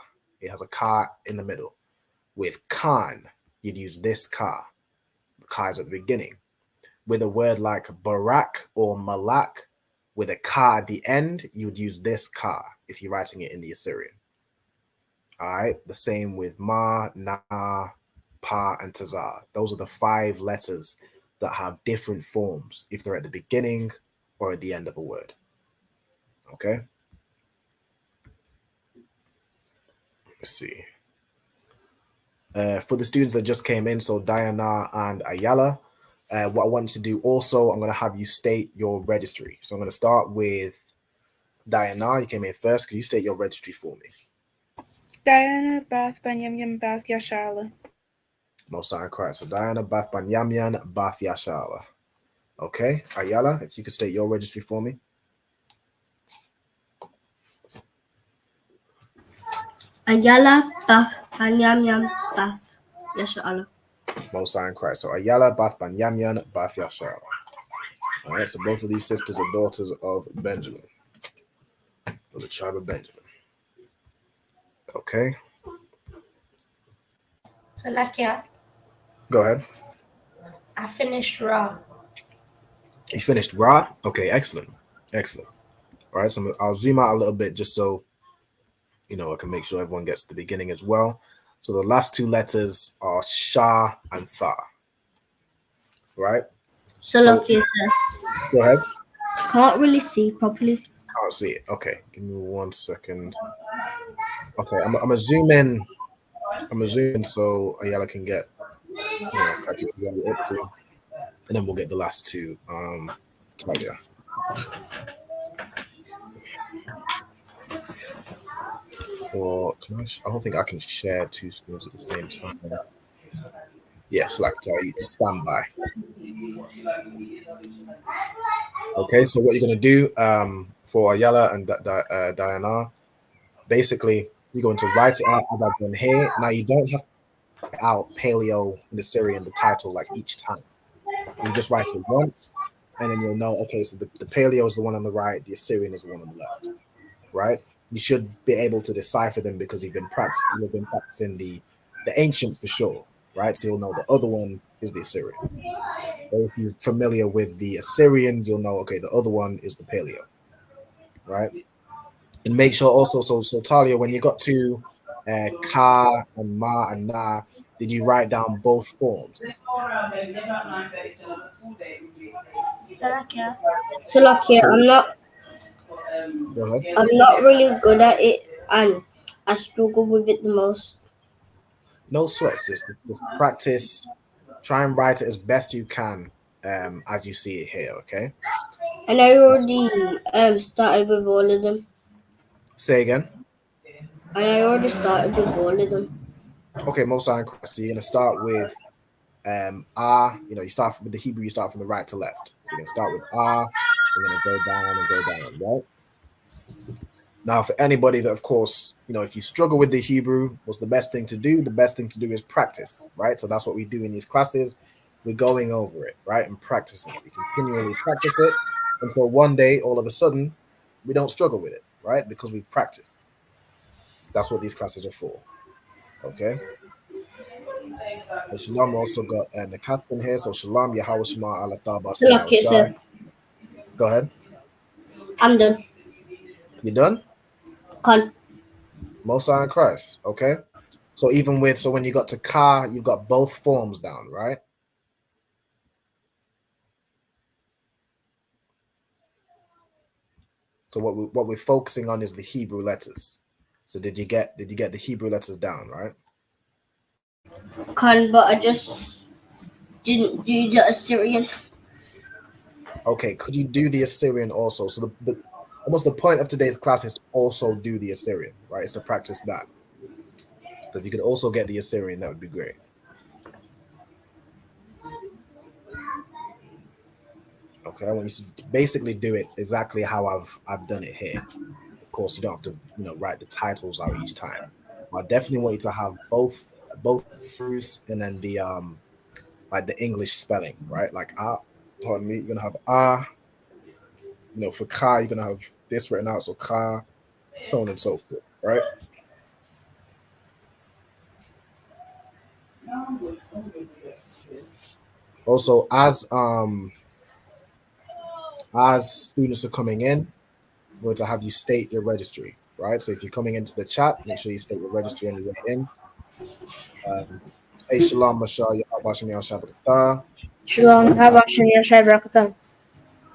It has a Ka in the middle. With Khan, you'd use this Ka. The Ka is at the beginning. With a word like Barak or Malak, with a Ka at the end, you would use this Ka if you're writing it in the Assyrian. All right, the same with Ma, Na, Pa, and Tazar. Those are the 5 letters that have different forms if they're at the beginning or at the end of a word. Okay. Let's see. For the students that just came in, so Diana and Ayala, what I want you to do also, I'm going to have you state your registry. So I'm going to start with Diana. You came in first. Can you state your registry for me? Diana, Bath, Banyamyam, Bath, Yashala. Most High Christ. So Diana, Bath, Banyamyan, Bath, Yashala. Okay. Ayala, if you could state your registry for me. Ayala, Bath, Banyamyam, Bath, Yashala. Most High Christ. So Ayala, Bath, Banyamyan, Bath, Yashala. All right. So both of these sisters are daughters of Benjamin, of the tribe of Benjamin. Okay. So Lakia, Go ahead. I finished Ra. You finished Ra? Okay, excellent. Excellent. All right, so I'll zoom out a little bit just so, you know, I can make sure everyone gets the beginning as well. So the last 2 letters are Sha and Tha. Right? So Lakia, Go ahead. can't really see properly. Can't see it. Okay, give me 1 second. Okay, I'm gonna zoom in. I'm gonna zoom in so Ayala can get, you know, catch it to where we're up to, and then we'll get the last 2. Talia. Or can I don't think I can share 2 screens at the same time. Yes, like you stand by. Okay, so what you're gonna do for Ayala and Diana, basically you're going to write it out as I've done here. Now you don't have to write out Paleo in the Syrian, the title, like each time. You just write it once, and then you'll know, okay, so the Paleo is the one on the right, the Assyrian is the one on the left, right? You should be able to decipher them because you've been practicing the ancient for sure, right? So you'll know the other one is the Assyrian. Or if you're familiar with the Assyrian, you'll know, okay, the other one is the Paleo, right? And make sure also, so Talia, when you got to Ka and Ma and Na, did you write down both forms? Salakia. So like yeah, Go ahead. I'm not really good at it, and I struggle with it the most. No sweat, sister. Just practice. Try and write it as best you can, as you see it here. Okay. And I already started with all of them. Say again. And I already started with all of them. Okay, most sign Christ. So you're gonna start with R. You know, you start with the Hebrew. You start from the right to left. So you're gonna start with R. You're gonna go down and go down. Right. Now, for anybody that, of course, you know, if you struggle with the Hebrew, what's the best thing to do? The best thing to do is practice, right? So that's what we do in these classes. We're going over it, right, and practicing it. We continually practice it until one day, all of a sudden, we don't struggle with it, right? Because we've practiced. That's what these classes are for. Okay. And Shalom also got the captain here. So Shalom, Yahweh Shema, Allah Ta'ala, So like it, sir. Go ahead. I'm done. You done? Con. Most High in Christ. Okay. So even with, so when you got to Ka, you've got both forms down, right? So what we're focusing on is the Hebrew letters. So did you get the Hebrew letters down, right? Con, but I just didn't do the Assyrian. Okay, could you do the Assyrian also? So the almost the point of today's class is to also do the Assyrian, right? It's to practice that. So if you could also get the Assyrian, that would be great. Okay, I want you to basically do it exactly how I've done it here. Of course, you don't have to, you know, write the titles out each time. I definitely want you to have both Hebrews and then the like the English spelling, right? Like pardon me, you're gonna have you know, for Ka, you're gonna have this written out, so Ka, so on and so forth, right? Also, as students are coming in, we're going to have you state your registry, right? So if you're coming into the chat, make sure you state your registry on your way in. Hey, Shalom, Mashal, Yahabashim Yashabakata. Shalom, Habashim Yashai Brakatan.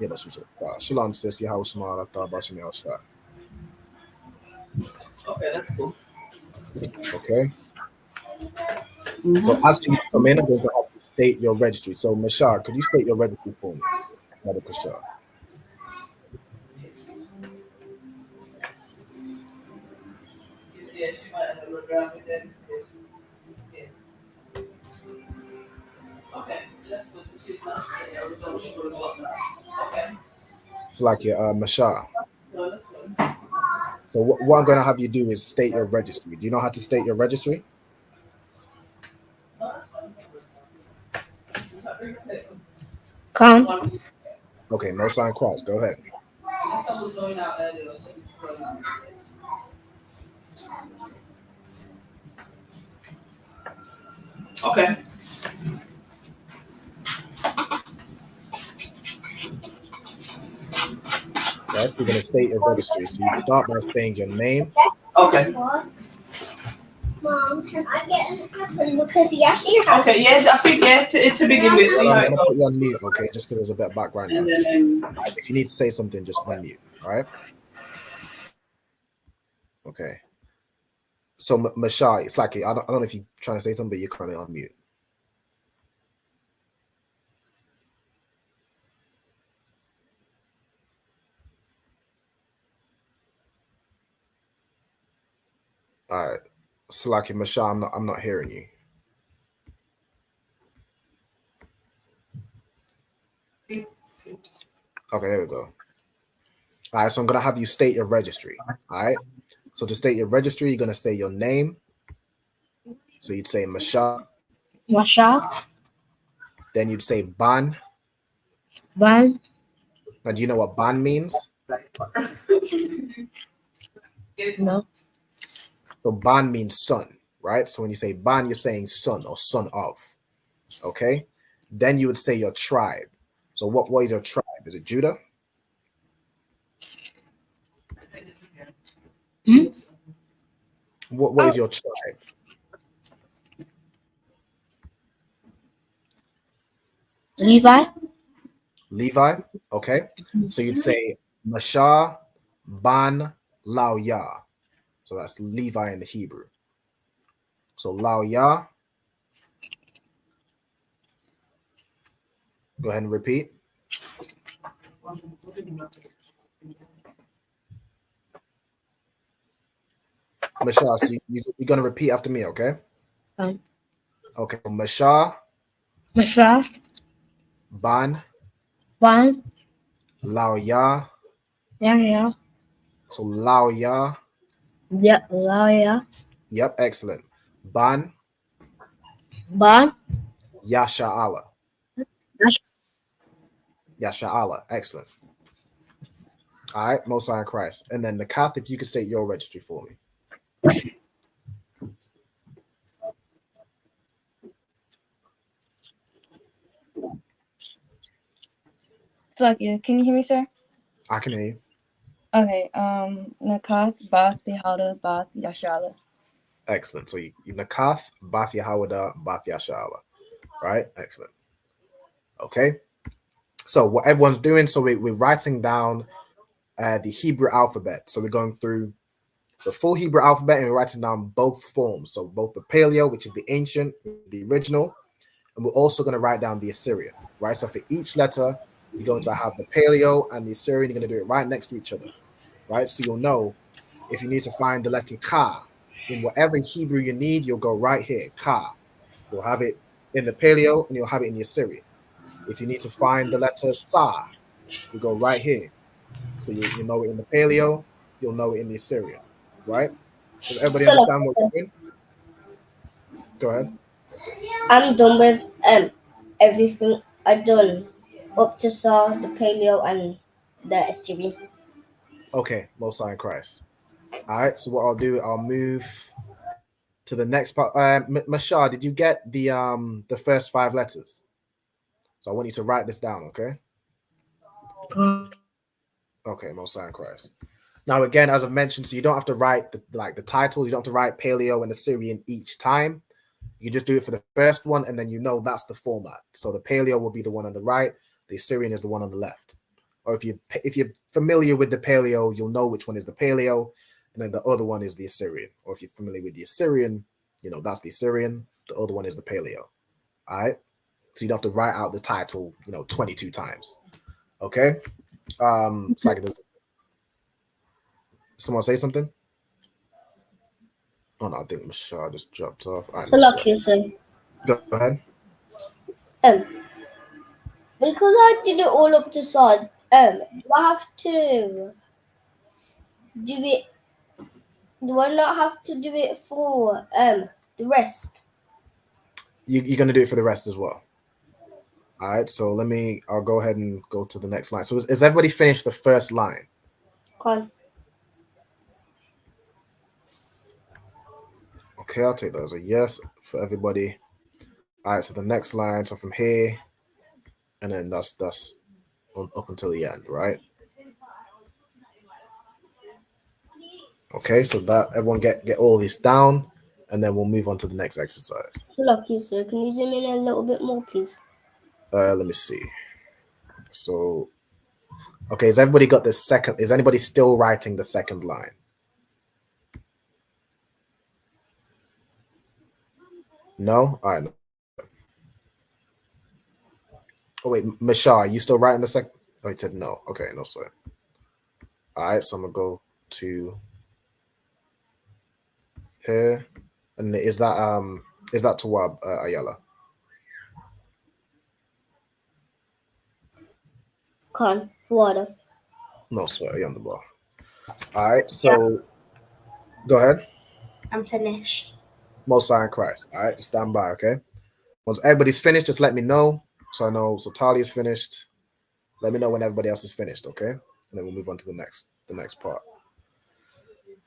Yeah, Shalom, sis, Yahabashim Yashabakata. Okay, that's cool. Okay. So as you come in, I'm going to have you state your registry. So, Mashal, could you state your registry for me? Mashal. Yeah, she might have a ground with that. Okay, that's good. She's not. Okay. It's like your Mashal. No, that's good. So what I'm going to have you do is state your registry. Do you know how to state your registry? Con. Okay, no sign cross. Go ahead. Okay. Right, so you're going to state your registry. So you start by saying your name. Okay. Mom, can I get an apple? Because he actually has. Okay, yeah, I think, yeah, to begin with, see how I'm it going to goes. put you on mute, okay, just because there's a bit of background And noise. then, If you need to say something, just unmute, all right? Okay. So, Mashai, it's like, I don't know if you're trying to say something, but you're currently on mute. All right. Slaki, Mashai, I'm not hearing you. Okay, there we go. All right, so I'm going to have you state your registry, all right? So to state your registry, you're going to say your name. So you'd say Mashai. Masha. Then you'd say Ban. Ban. Now, do you know what Ban means? No. So Ban means son, right? So when you say Ban, you're saying son or son of, okay? Then you would say your tribe. So what is your tribe? Is it Judah? What is your tribe? Levi. Levi. Okay. So you'd say Mashah Ban Lao Ya. So that's Levi in the Hebrew. So Lao Ya. Go ahead and repeat. Mashah, so you're going to repeat after me, okay? Fine. Okay. Mashah Mashra. Ban Ban. Lao Ya. Yeah. So Lao Ya. Yeah. Laya. Yep, excellent. Ban Ban. Yasha Allah. Yasha Allah. Excellent. All right, Most High in Christ. And then the Kath, if you could state your registry for me. Slakia, can you hear me, sir? I can hear you. Okay, Nakath, Bath, Yahada, Bath, Yashala. Excellent. So you Nakath, Bath Yahawada, Bath Yasha Allah. Right? Excellent. Okay. So what everyone's doing, so we're writing down the Hebrew alphabet. So we're going through the full Hebrew alphabet and we're writing down both forms. So both the Paleo, which is the ancient, the original, and we're also going to write down the Assyrian, right? So for each letter, you're going to have the Paleo and the Assyrian. You're going to do it right next to each other, right? So you'll know if you need to find the letter Ka in whatever Hebrew you need, you'll go right here, Ka. You'll have it in the Paleo and you'll have it in the Assyrian. If you need to find the letter Sa, you go right here. So you know it in the Paleo, you'll know it in the Assyrian, right? Does everybody understand what you're doing? Go ahead. I'm done with everything I've done up to Saw, the Paleo, and the Assyrian. Okay, Most High in Christ. All right, so what I'll do, I'll move to the next part. Mashah, did you get the first 5 letters? So I want you to write this down, okay? Okay, Most High in Christ. Now, again, as I've mentioned, so you don't have to write the titles. You don't have to write Paleo and Assyrian each time. You just do it for the first one, and then you know that's the format. So the Paleo will be the one on the right. The Assyrian is the one on the left. Or if you're familiar with the Paleo, you'll know which one is the Paleo, and then the other one is the Assyrian. Or if you're familiar with the Assyrian, you know that's the Assyrian. The other one is the Paleo. All right. So you don't have to write out the title, 22 times. Okay. It's like this. Someone say something? Oh no, I think Mashah just dropped off. All right, So lucky, sir. go ahead. Because I did it all up to Saw, do I have to do it? Do I not have to do it for the rest? You're gonna do it for the rest as well. All right, so I'll go ahead and go to the next line. So is everybody finished the first line? Con. Okay, I'll take that as a yes for everybody. All right, so the next line, so from here, and then that's up until the end, right? Okay, so that everyone get all this down, and then we'll move on to the next exercise. So lucky, sir. Can you zoom in a little bit more, please? Let me see. So, okay, has everybody got the second? Is anybody still writing the second line? No? All right. No. Oh, wait, Mashah, you still writing the second? Oh, he said no. Okay, no, sorry. All right, so I'm going to go to here. And is that Tawab Ayala? Con. Water. No, sorry, on the bar. All right, so go ahead. I'm finished. Most High in Christ. All right, just stand by, okay? Once everybody's finished, just let me know. So I know. So Talia's finished. Let me know when everybody else is finished, okay? And then we'll move on to the next part.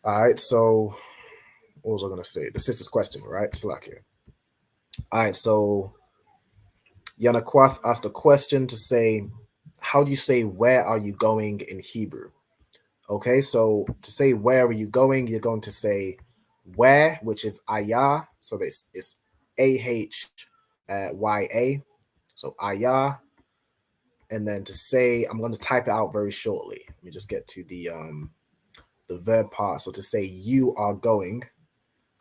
All right. So what was I gonna say? The sister's question, right? Slakia. All right. So Yana Kwath asked a question to say, how do you say where are you going in Hebrew? Okay. So to say where are you going, you're going to say where, which is ayah. So it's AHYA. So ayah. And then to say, I'm going to type it out very shortly. Let me just get to the verb part. So to say you are going,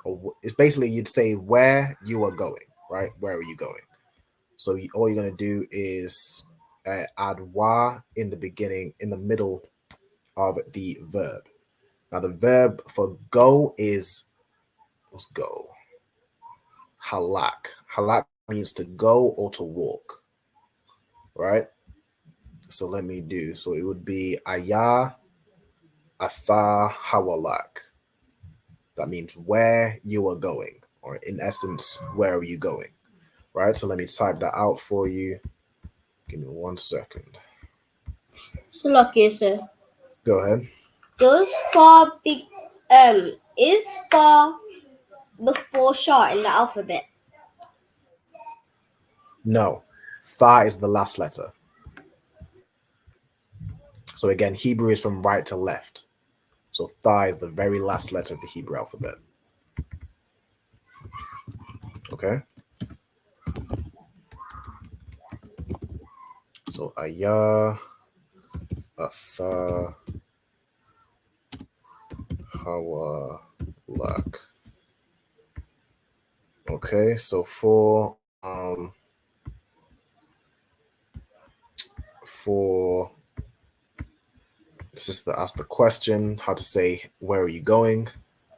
or it's basically you'd say where you are going, right? Where are you going? So all you're going to do is add wa in the beginning, in the middle of the verb. Now the verb for go is, let's go, halak. Halak means to go or to walk, right? So let me do, so it would be ayah atha hawalak. That means where you are going, or in essence, where are you going, right? So let me type that out for you. Give me 1 second. So lucky, sir. Go ahead. Does far be is far before short in the alphabet? No, tha is the last letter. So again, Hebrew is from right to left. So tha is the very last letter of the Hebrew alphabet. Okay. So ayah, atha, hawa, lak. Okay, so for sister asked the question, how to say where are you going?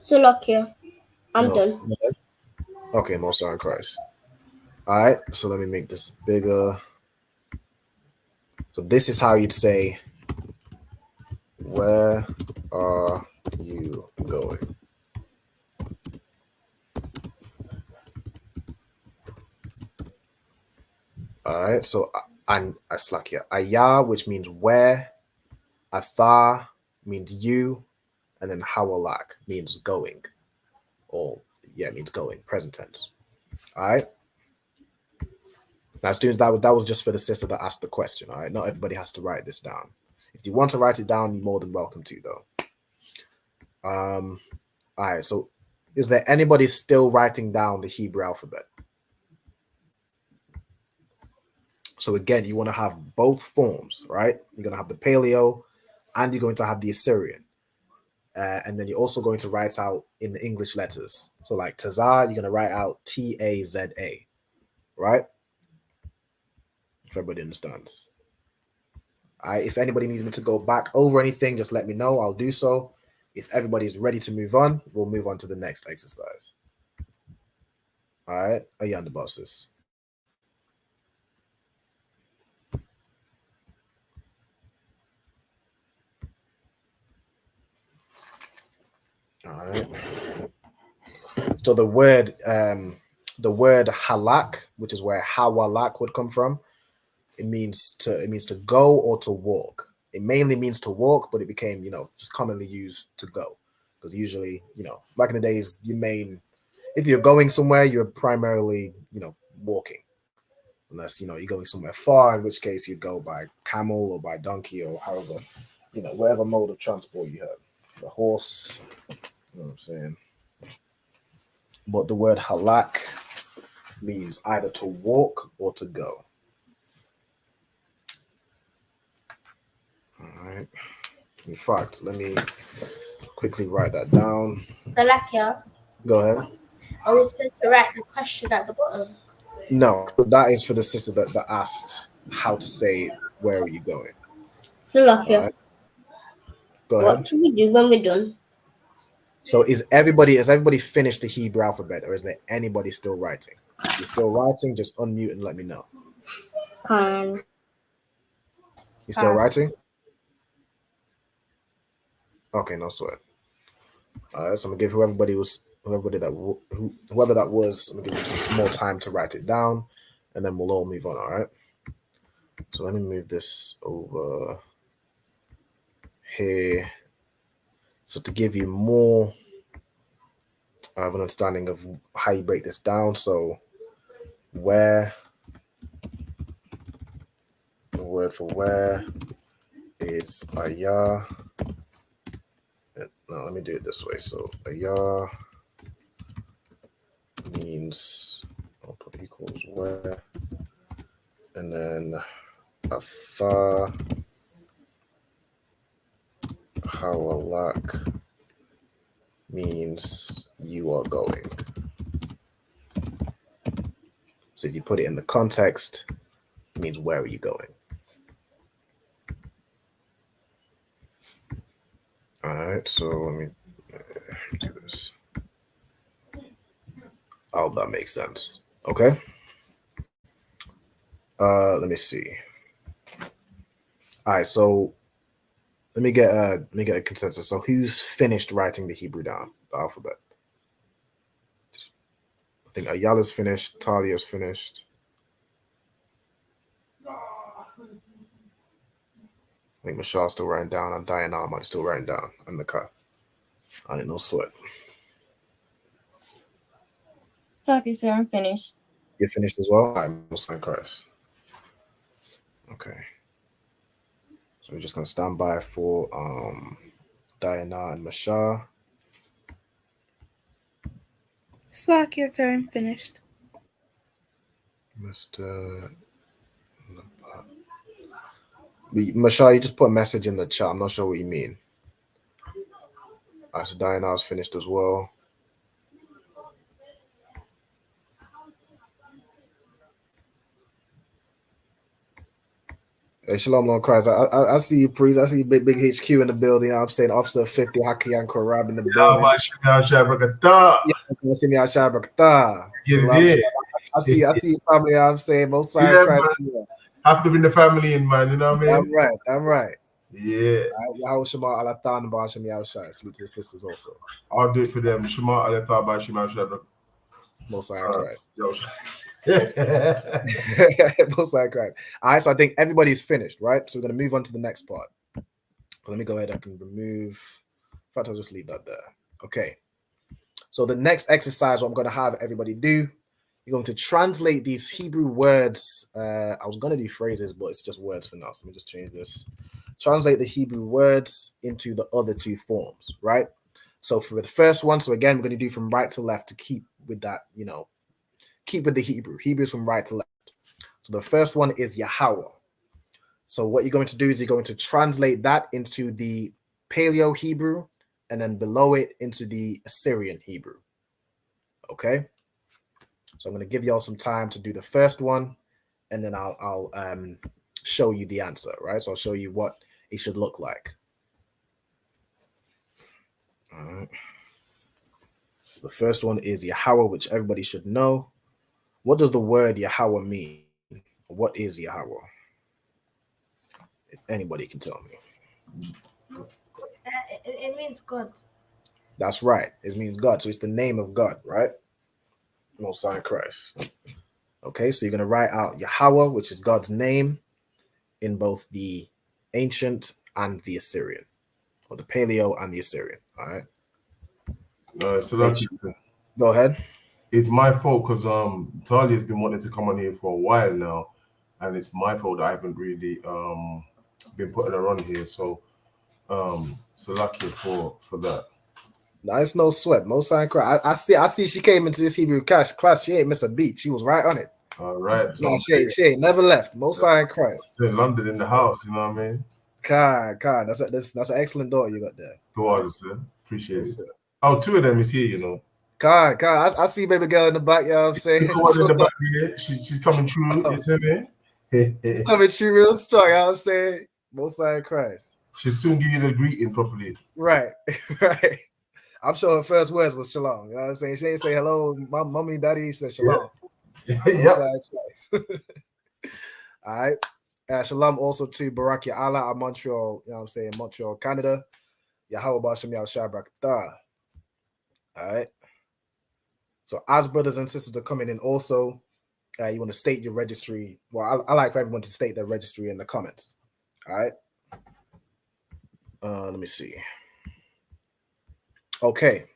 So lucky. I'm done. Okay, most are in Christ. All right, so let me make this bigger. So this is how you'd say, where are you going? All right, so aslakia, ayah, which means where, atha means you, and then hawalak means going, or means going, present tense. All right. Now, students, that was just for the sister that asked the question. All right, not everybody has to write this down. If you want to write it down, you're more than welcome to, though. All right, so is there anybody still writing down the Hebrew alphabet? So again, you want to have both forms, right? You're going to have the Paleo and you're going to have the Assyrian. And then you're also going to write out in the English letters. So like Tazar, you're going to write out T-A-Z-A, right? If everybody understands. All right, if anybody needs me to go back over anything, just let me know. I'll do so. If everybody's ready to move on, we'll move on to the next exercise. All right, are you on the bosses? All right. So the word halak, which is where hawalak would come from, it means to go or to walk. It mainly means to walk, but it became, just commonly used to go. Because usually, back in the days, if you're going somewhere, you're primarily, walking. Unless, you're going somewhere far, in which case you'd go by camel or by donkey or however, whatever mode of transport you have. The horse, you know what I'm saying? But the word halak means either to walk or to go. All right. In fact, let me quickly write that down. Salakia, Go ahead. are we supposed to write the question at the bottom? No, that is for the sister that asked how to say, where are you going? So lucky. Right. Go What ahead. should we do when we're done? So has everybody finished the Hebrew alphabet, or is there anybody still writing? If you're still writing, just unmute and let me know. Can. You still writing? Okay, no sweat. All right, so I'm gonna give whoever that was, I'm gonna give you some more time to write it down, and then we'll all move on. All right. So let me move this over here. So to give you more of an understanding of how you break this down. So where, the word for where is ayah. No, let me do it this way. So ayah means, I'll put equals where, and then Atha Hawalak means you are going. So if you put it in the context, it means where are you going? All right, so let me do this. I hope that makes sense. Okay. Let me see. All right, so let me get a consensus. So who's finished writing the Hebrew down, the alphabet? I think Ayala's finished, Talia's finished. I think Michelle's still writing down, and Diana might still writing down, and the car. I ain't no sweat. Sorry, sir, I'm finished. You're finished as well? I'm Muslim Christ. Okay. So we're just gonna stand by for Diana and Michelle. Slakia, sir, I'm finished. Mr. Michelle, you just put a message in the chat. I'm not sure what you mean. All right, so Diana's finished as well. Hey, Shalom, Lord Christ. I see you, priest. I see you, big HQ in the building. You know what I'm saying, Officer 50, Haki and Korab in the building. I see your family. You know what I'm saying, most side Christ. Have to be the family in, man. You know what I mean? I'm right. Yeah. Yahweh Shema Alatan Ba Shem Yahushai. Salute to the sisters also. I'll do it for them. Shema Alatan Ba Shem Yahushai. Most side Christ. Most side Christ. All right, so I think everybody's finished, right? So we're going to move on to the next part. Let me go ahead and remove. In fact, I'll just leave that there. Okay. So the next exercise, what I'm going to have everybody do, you're going to translate these Hebrew words. I was going to do phrases, but it's just words for now. So let me just change this. Translate the Hebrew words into the other two forms, right? So for the first one, so again, we're going to do from right to left to keep with that, you know, keep with the Hebrew. Hebrew is from right to left. So the first one is Yahweh. So what you're going to do is you're going to translate that into the Paleo Hebrew and then below it into the Assyrian Hebrew. Okay? So I'm going to give y'all some time to do the first one, and then I'll show you the answer, right? So I'll show you what it should look like. All right. The first one is Yahweh, which everybody should know. What does the word Yahweh mean? What is Yahweh? If anybody can tell me. It means God. That's right. It means God. So it's the name of God, right? Most High Christ. Okay, so you're going to write out Yahweh, which is God's name, in both the ancient and the Assyrian, or the Paleo and the Assyrian. All right. So that's go ahead. It's my fault because Talia's been wanting to come on here for a while now, and it's my fault that I haven't really been putting her on here. So lucky for that. Nice, no sweat. Most High Christ. I see. She came into this Hebrew class. She ain't miss a beat. She was right on it. All right. No, she ain't never left. Most High Christ. In London in the house, you know what I mean? God, that's an excellent daughter you got there. Go on, sir. Appreciate it. Oh, two of them is here, you know. God, I see baby girl in the back, you know what I'm saying? One in the back here. She's coming through, you know me? She's coming through real strong, you know what I'm saying? Most High Christ. She'll soon give you the greeting properly. Right, right. I'm sure her first words was shalom. You know what I'm saying? She ain't say hello, mommy, daddy. She said shalom. Yep. All right. Shalom also to Barak Ya'ala at Montreal, you know what I'm saying? Montreal, Canada. Yahweh Bashem Yahushai Barakatah. All right. So as brothers and sisters are coming in also, you want to state your registry. Well, I like for everyone to state their registry in the comments. All right. Let me see. Okay.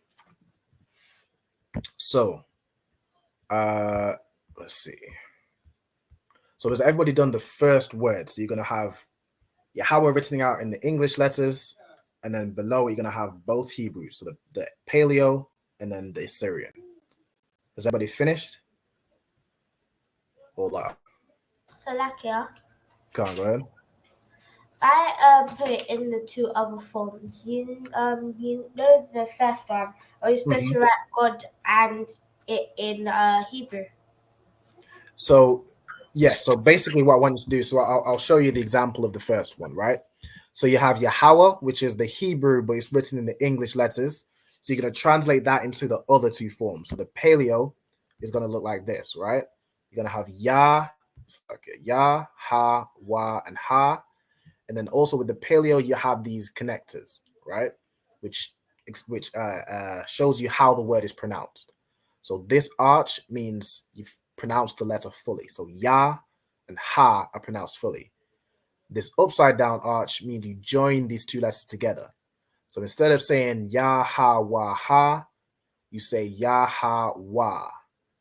So, let's see. So has everybody done the first word? So you're going to have Yahweh written out in the English letters, and then below you're going to have both Hebrews. So the Paleo and then the Assyrian. Is everybody finished? Hold up. So Lakia. Come on, go ahead. I put it in the two other forms. You know the first one. Are you supposed to write God and it in Hebrew? So, yes. So basically, what I want you to do. So I'll show you the example of the first one, right? So you have Yahweh, which is the Hebrew, but it's written in the English letters. So you're going to translate that into the other two forms. So the paleo is going to look like this, right? You're going to have Yah, okay, Yah, Ha, Wa, and Ha. And then also with the paleo, you have these connectors, right? Which shows you how the word is pronounced. So this arch means you've pronounced the letter fully. So Yah and Ha are pronounced fully. This upside down arch means you join these two letters together. So instead of saying Yah, Ha, Wa, Ha, you say Yah, Ha, Wa.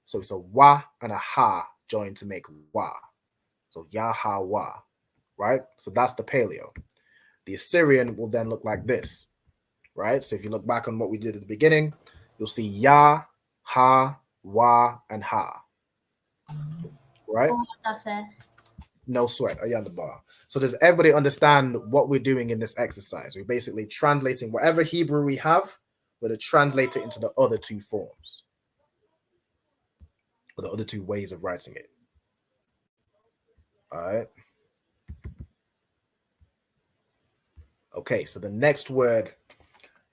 So it's a Wa and a Ha joined to make Wa. So Yah, Ha, Wa, right? So that's the paleo. The Assyrian will then look like this, right? So if you look back on what we did at the beginning, you'll see Yah, Ha, Wa, and Ha, right? Oh, that's it. No sweat, Ayanda bar. So does everybody understand what we're doing in this exercise? We're basically translating whatever Hebrew we have, we're to translate it into the other two forms, or the other two ways of writing it. All right. Okay, so the next word,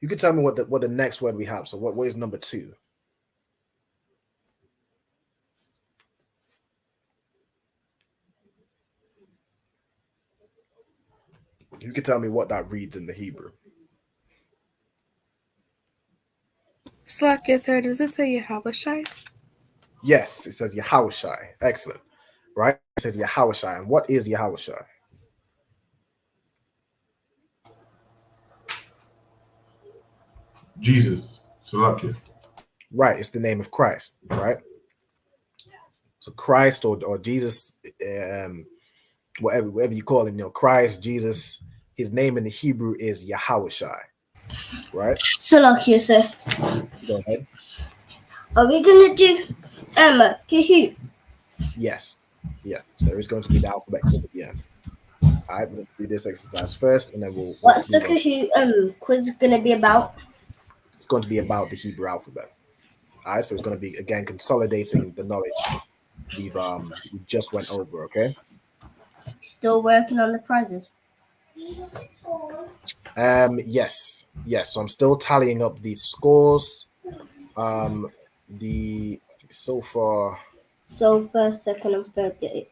you can tell me what the next word we have. So what is number 2? You can tell me what that reads in the Hebrew. Slakia, sir, does it say Yahushai? Yes, it says Yahushai. Excellent. Right? It says Yahushai. And what is Yahushai? Jesus. Salakia. Right, it's the name of Christ, right? So Christ or Jesus, whatever you call him, Christ, Jesus, his name in the Hebrew is Yahushai, right? Salakia, sir. Go ahead. Are we gonna do Kahoot? Yes. Yeah. So there is going to be the alphabet quiz at the end. All right, we're going to do this exercise first, and then we'll What's the move on. Kahoot quiz gonna be about? It's going to be about the Hebrew alphabet. All right, so it's going to be again consolidating the knowledge we just went over. Okay. Still working on the prizes. Yes. So I'm still tallying up the scores. So far. So first, second, and third get it.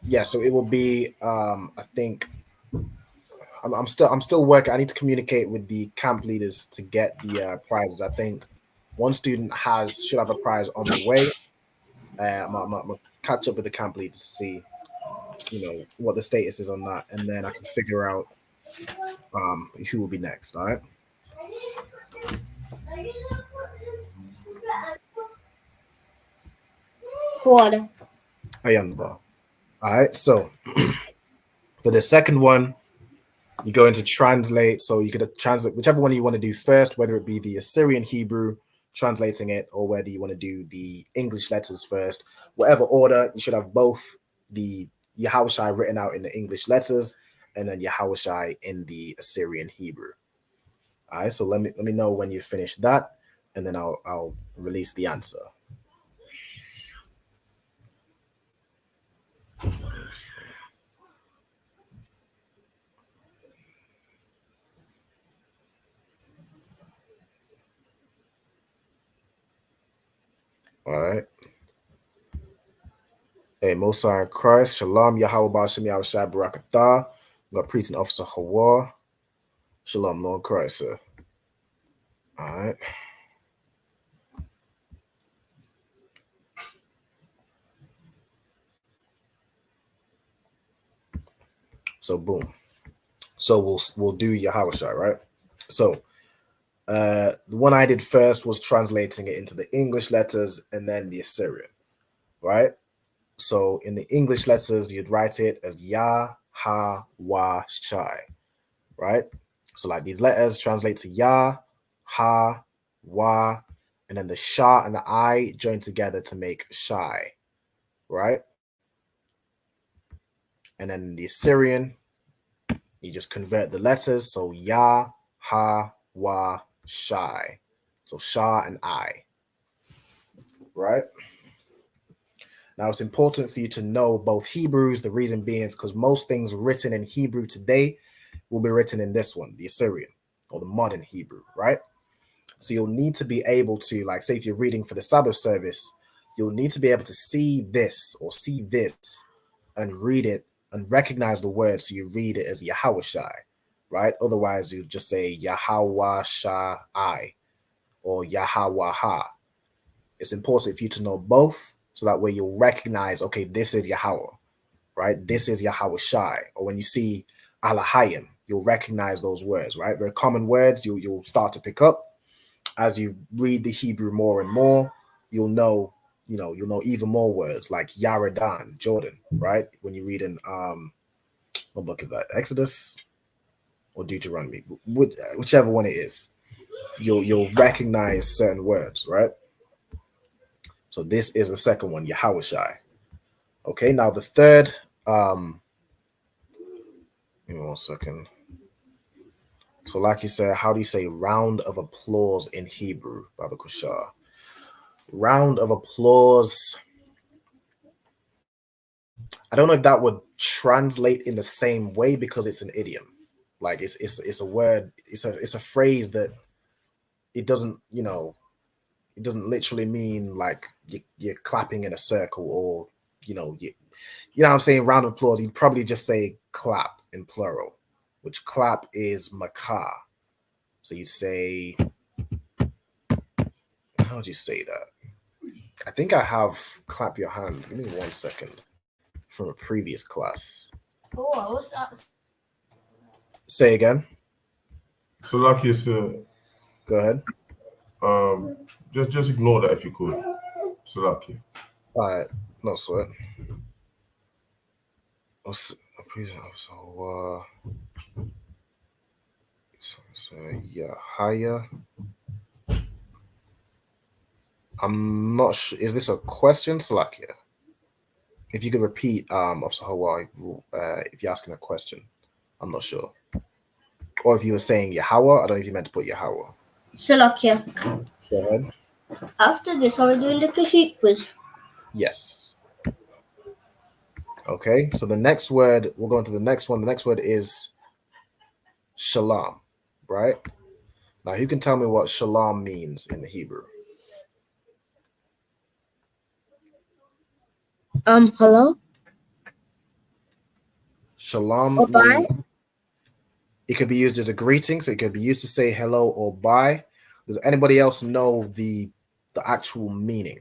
Yeah, so it will be. I think I'm still working. I need to communicate with the camp leaders to get the prizes. I think one student should have a prize on the way. I'm gonna catch up with the camp leaders to see, what the status is on that, and then I can figure out who will be next. All right. Quarter. I am the ball. All right. So for the second one, you're going to translate. So you could translate whichever one you want to do first, whether it be the Assyrian Hebrew, translating it, or whether you want to do the English letters first. Whatever order, you should have both the Yahushai written out in the English letters and then Yahushai in the Assyrian Hebrew. All right. So let me know when you finish that, and then I'll release the answer. All right. Hey, Mosai in Christ, Shalom, Yahweh Ba'Shem Yahushai Barakatah. We got Priest and Officer Hawa. Shalom, Lord Christ, sir. All right. So boom. So we'll do Yahushai, right? So the one I did first was translating it into the English letters and then the Assyrian, right? So in the English letters, you'd write it as Yah, Ha, Wa, Shai, right? So like these letters translate to Yah, Ha, Wa, and then the Sha and the I join together to make Shai, right? And then the Assyrian, you just convert the letters. So Ya, Ha, Wa, Shai. So Sha and I. Right? Now, it's important for you to know both Hebrews. The reason being is because most things written in Hebrew today will be written in this one, the Assyrian, or the modern Hebrew, right? So you'll need to be able to, like, say if you're reading for the Sabbath service, you'll need to be able to see this or see this and read it and recognize the word, so you read it as Yahweh Shai, right? Otherwise, you just say Yahweh Shai or Yahweh Ha. It's important for you to know both, so that way you'll recognize, okay, this is Yahweh, right? This is Yahweh Shai. Or when you see Alahayim, you'll recognize those words, right? Very common words you'll start to pick up. As you read the Hebrew more and more, you'll know even more words like Yaradan, Jordan, right? When you read in what book is that? Exodus or Deuteronomy, whichever one it is, you'll recognize certain words, right? So this is the second one, Yahweh Shai. Okay, now the third, give me 1 second. So like you said, how do you say round of applause in Hebrew, Baba Kushar? Round of applause. I don't know if that would translate in the same way because it's an idiom. Like it's a word, it's a phrase that it doesn't, it doesn't literally mean like you're clapping in a circle, or you know what I'm saying, round of applause. You'd probably just say clap in plural, which clap is makah. So you'd say, how would you say that? I think I have clap your hands. Give me 1 second from a previous class. Oh, what's up? Say again. So, like you said, Go ahead. just ignore that if you could. So, lucky. All right. No sweat. So yeah, higher. I'm not sure. Is this a question, Salakia? If you could repeat, Officer Hawaii, if you're asking a question, I'm not sure. Or if you were saying Yahweh, I don't know if you meant to put Yahweh. Salakia. Go ahead. After this, are we doing the Kahoot quiz? Yes. Okay, so the next word, we'll go into the next one. The next word is shalom, right? Now, who can tell me what shalom means in the Hebrew? Hello? Shalom Or bye? means, it could be used as a greeting, so it could be used to say hello or bye. Does anybody else know the actual meaning?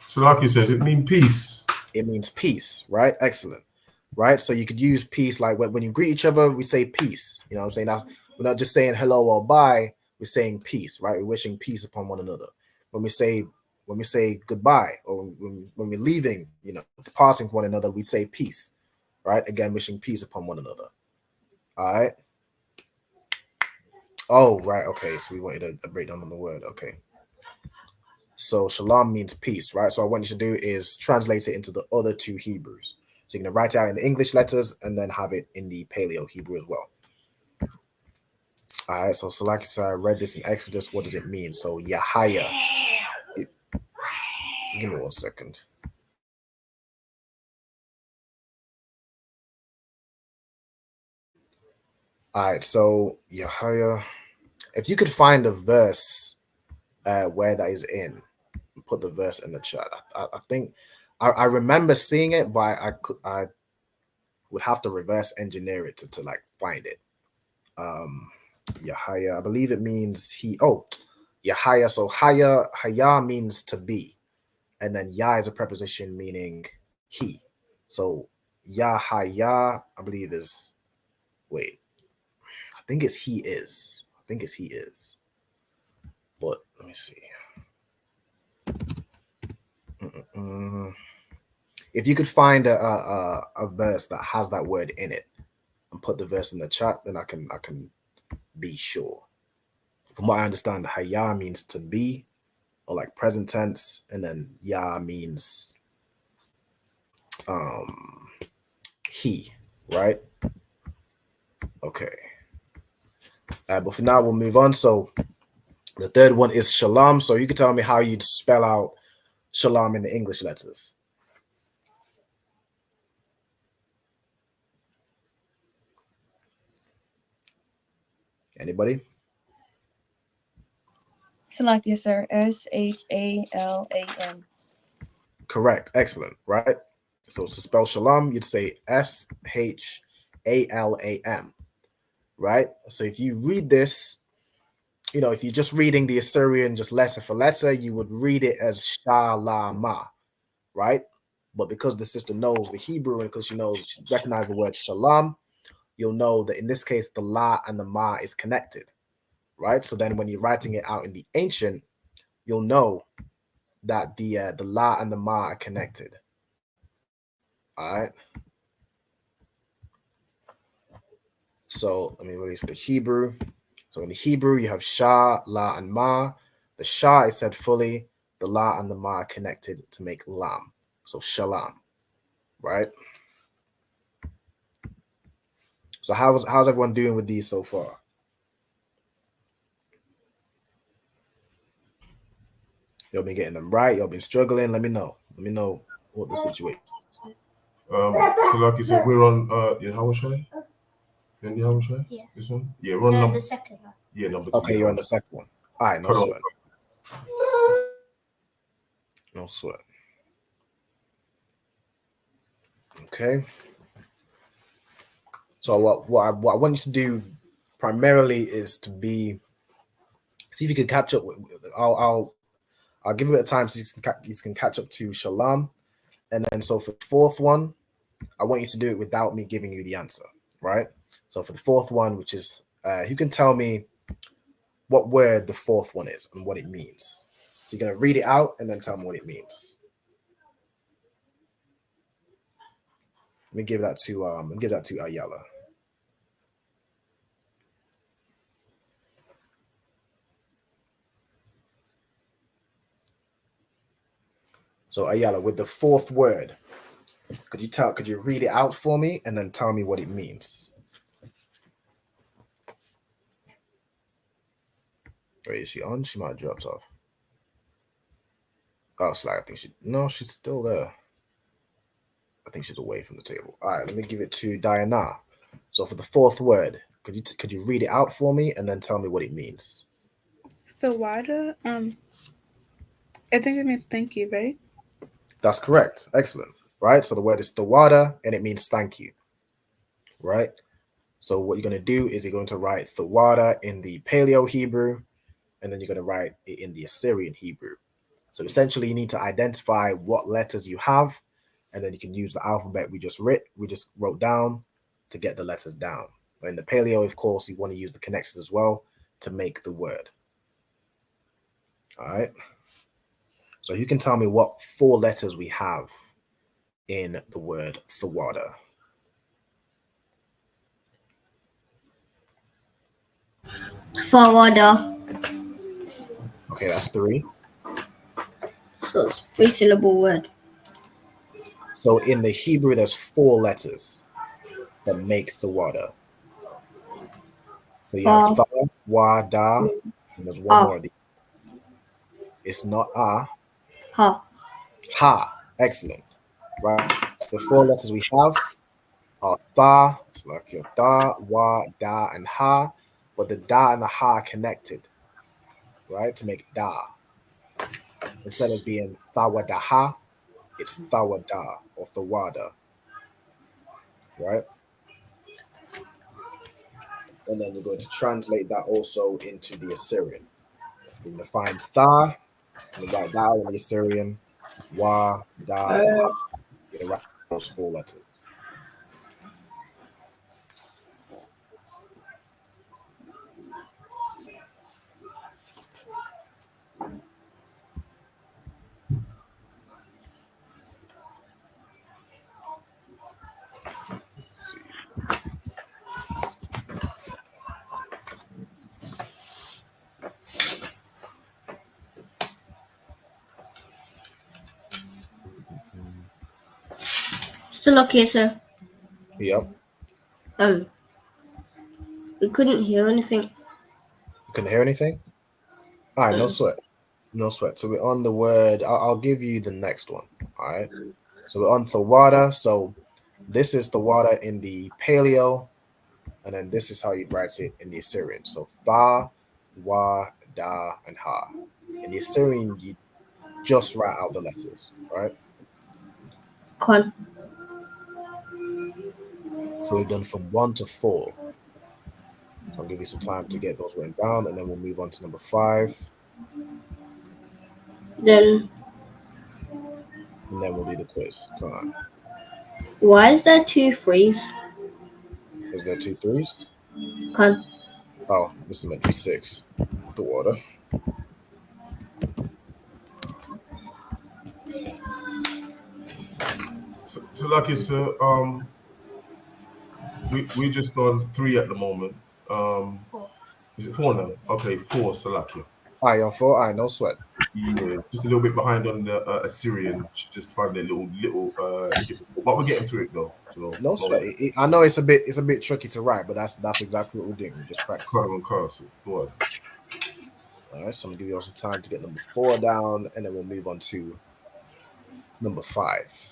So, like you said, it means peace. It means peace, right? Excellent, right? So you could use peace, like when you greet each other, we say peace. You know what I'm saying? We're not just saying hello or bye, we're saying peace, right? We're wishing peace upon one another. When we say goodbye, or when we're leaving, departing from one another, we say peace, right? Again, wishing peace upon one another. All right. Oh, right. Okay. So we wanted a breakdown on the word. Okay. So shalom means peace, right? So what I want you to do is translate it into the other two Hebrews. So you're going to write it out in the English letters and then have it in the Paleo Hebrew as well. All right. So like I said, I read this in Exodus. What does it mean? So Yahaya. Give me 1 second. All right. So Yahaya, if you could find a verse where that is in, put the verse in the chat. I think I remember seeing it, but I would have to reverse engineer it to like find it. Yahaya, I believe it means he. Oh, Yahaya. So haya means to be, and then ya is a preposition meaning he. So Yahaya, I believe is. Wait, I think it's he is. I think it's he is. But let me see. If you could find a verse that has that word in it and put the verse in the chat, then I can be sure. From what I understand, haya means to be, or like present tense, and then ya means he, right? Okay. But for now, we'll move on. So the third one is shalom. So you can tell me how you'd spell out shalom in the English letters. Anybody? Salakia, sir. SHALAM. Correct. Excellent. Right. So to spell shalom, you'd say SHALAM. Right. So if you read this, if you're just reading the Assyrian just letter for letter, you would read it as shalama. Right. But because the sister knows the Hebrew and because she recognizes the word shalom, you'll know that in this case, the la and the ma is connected. Right. So then when you're writing it out in the ancient, you'll know that the la and the ma are connected. All right. So let me release the Hebrew. So in the Hebrew, you have Sha, La, and Ma. The Sha is said fully. The La and the Ma are connected to make Lam. So Shalom, right? So how's everyone doing with these so far? Y'all been getting them right? Y'all been struggling? Let me know. Let me know what the situation is. So like you said, we're on Yahushai. And Yahushai? Yeah. This one? Yeah, we're on The second one. Yeah, number 2. Okay, you're on the second one. All right, no sweat. No sweat. Okay. So what I want you to do primarily is to see if you can catch up. I'll give it a bit of time so you can catch up to Shalom, and then so for the fourth one, I want you to do it without me giving you the answer, right? So for the fourth one, which is you can tell me what word the fourth one is and what it means. So you're gonna read it out and then tell me what it means. Let me give that to Ayala. So Ayala, with the fourth word, could you read it out for me and then tell me what it means? Wait, is she on? She might have dropped off. Oh, Slag, I think she's still there. I think she's away from the table. All right, let me give it to Diana. So for the fourth word, could you read it out for me and then tell me what it means? Thawada, I think it means thank you, right? That's correct. Excellent. Right. So the word is thawada and it means thank you. Right. So what you're going to do is you're going to write thawada in the Paleo Hebrew, and then you're going to write it in the Assyrian Hebrew. So essentially, you need to identify what letters you have, and then you can use the alphabet we just wrote down to get the letters down. But in the Paleo, of course, you want to use the connections as well to make the word. All right. So you can tell me what 4 letters we have in the word thawada. Thawada. Okay, that's 3. So it's 3-syllable word. So in the Hebrew, there's 4 letters that make thawada. So you have tha, wa, da, and there's one more. It's not Ha. Ha. Excellent. Right. So the 4 letters we have are tha, so like your da, wa, da, and ha, but the da and the ha are connected, right, to make da. Instead of being thawadaha, it's thawada or thawada, right? And then you're going to translate that also into the Assyrian. You're going to find tha, and write that in the Assyrian, wa, da, and ha. You're going to write those 4 letters. Let's see. Still okay, sir. Yep. We couldn't hear anything. You couldn't hear anything? All right, no sweat. No sweat. So we're on the word. I'll give you the next one. All right. So we're on Thawada. So this is Thawada in the Paleo, and then this is how you write it in the Assyrian. So Tha, Wa, Da, and Ha. In the Assyrian, you just write out the letters, right? Con. So we've done from 1 to 4. I'll give you some time to get those written down, and then we'll move on to number 5. Then And then we'll do the quiz. Come on. why is there 2 3s? Is there 2 3s? Con. Oh, this is meant to be 6. The water. So lucky, sir. We just on 3 at the moment. 4. Is it 4 now? Okay, 4, Salakia. All right, on 4. All right, no sweat. Yeah, just a little bit behind on the Assyrian. Just find a little difficult. But we're getting through it though. So No sweat. I know it's a bit tricky to write, but that's exactly what we're doing. We're just practicing. All right, so I'm gonna give you all some time to get number 4 down, and then we'll move on to number 5.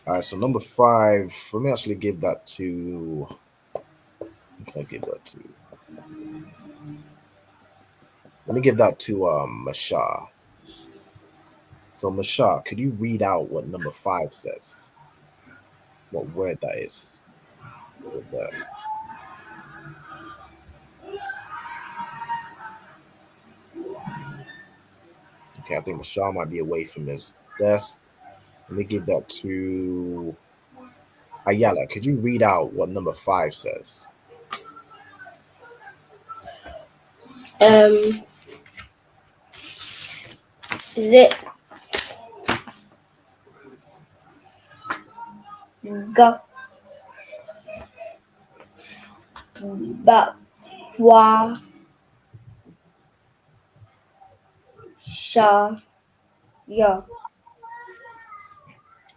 All right, so number 5. Let me actually give that to. Who should I give that to? Let me give that to Masha. So Masha, could you read out what number 5 says? What word that is? With that. Okay, I think Masha might be away from his desk. Let me give that to Ayala. Could you read out what number 5 says? Is it Ga Ba Wa Sha Ya?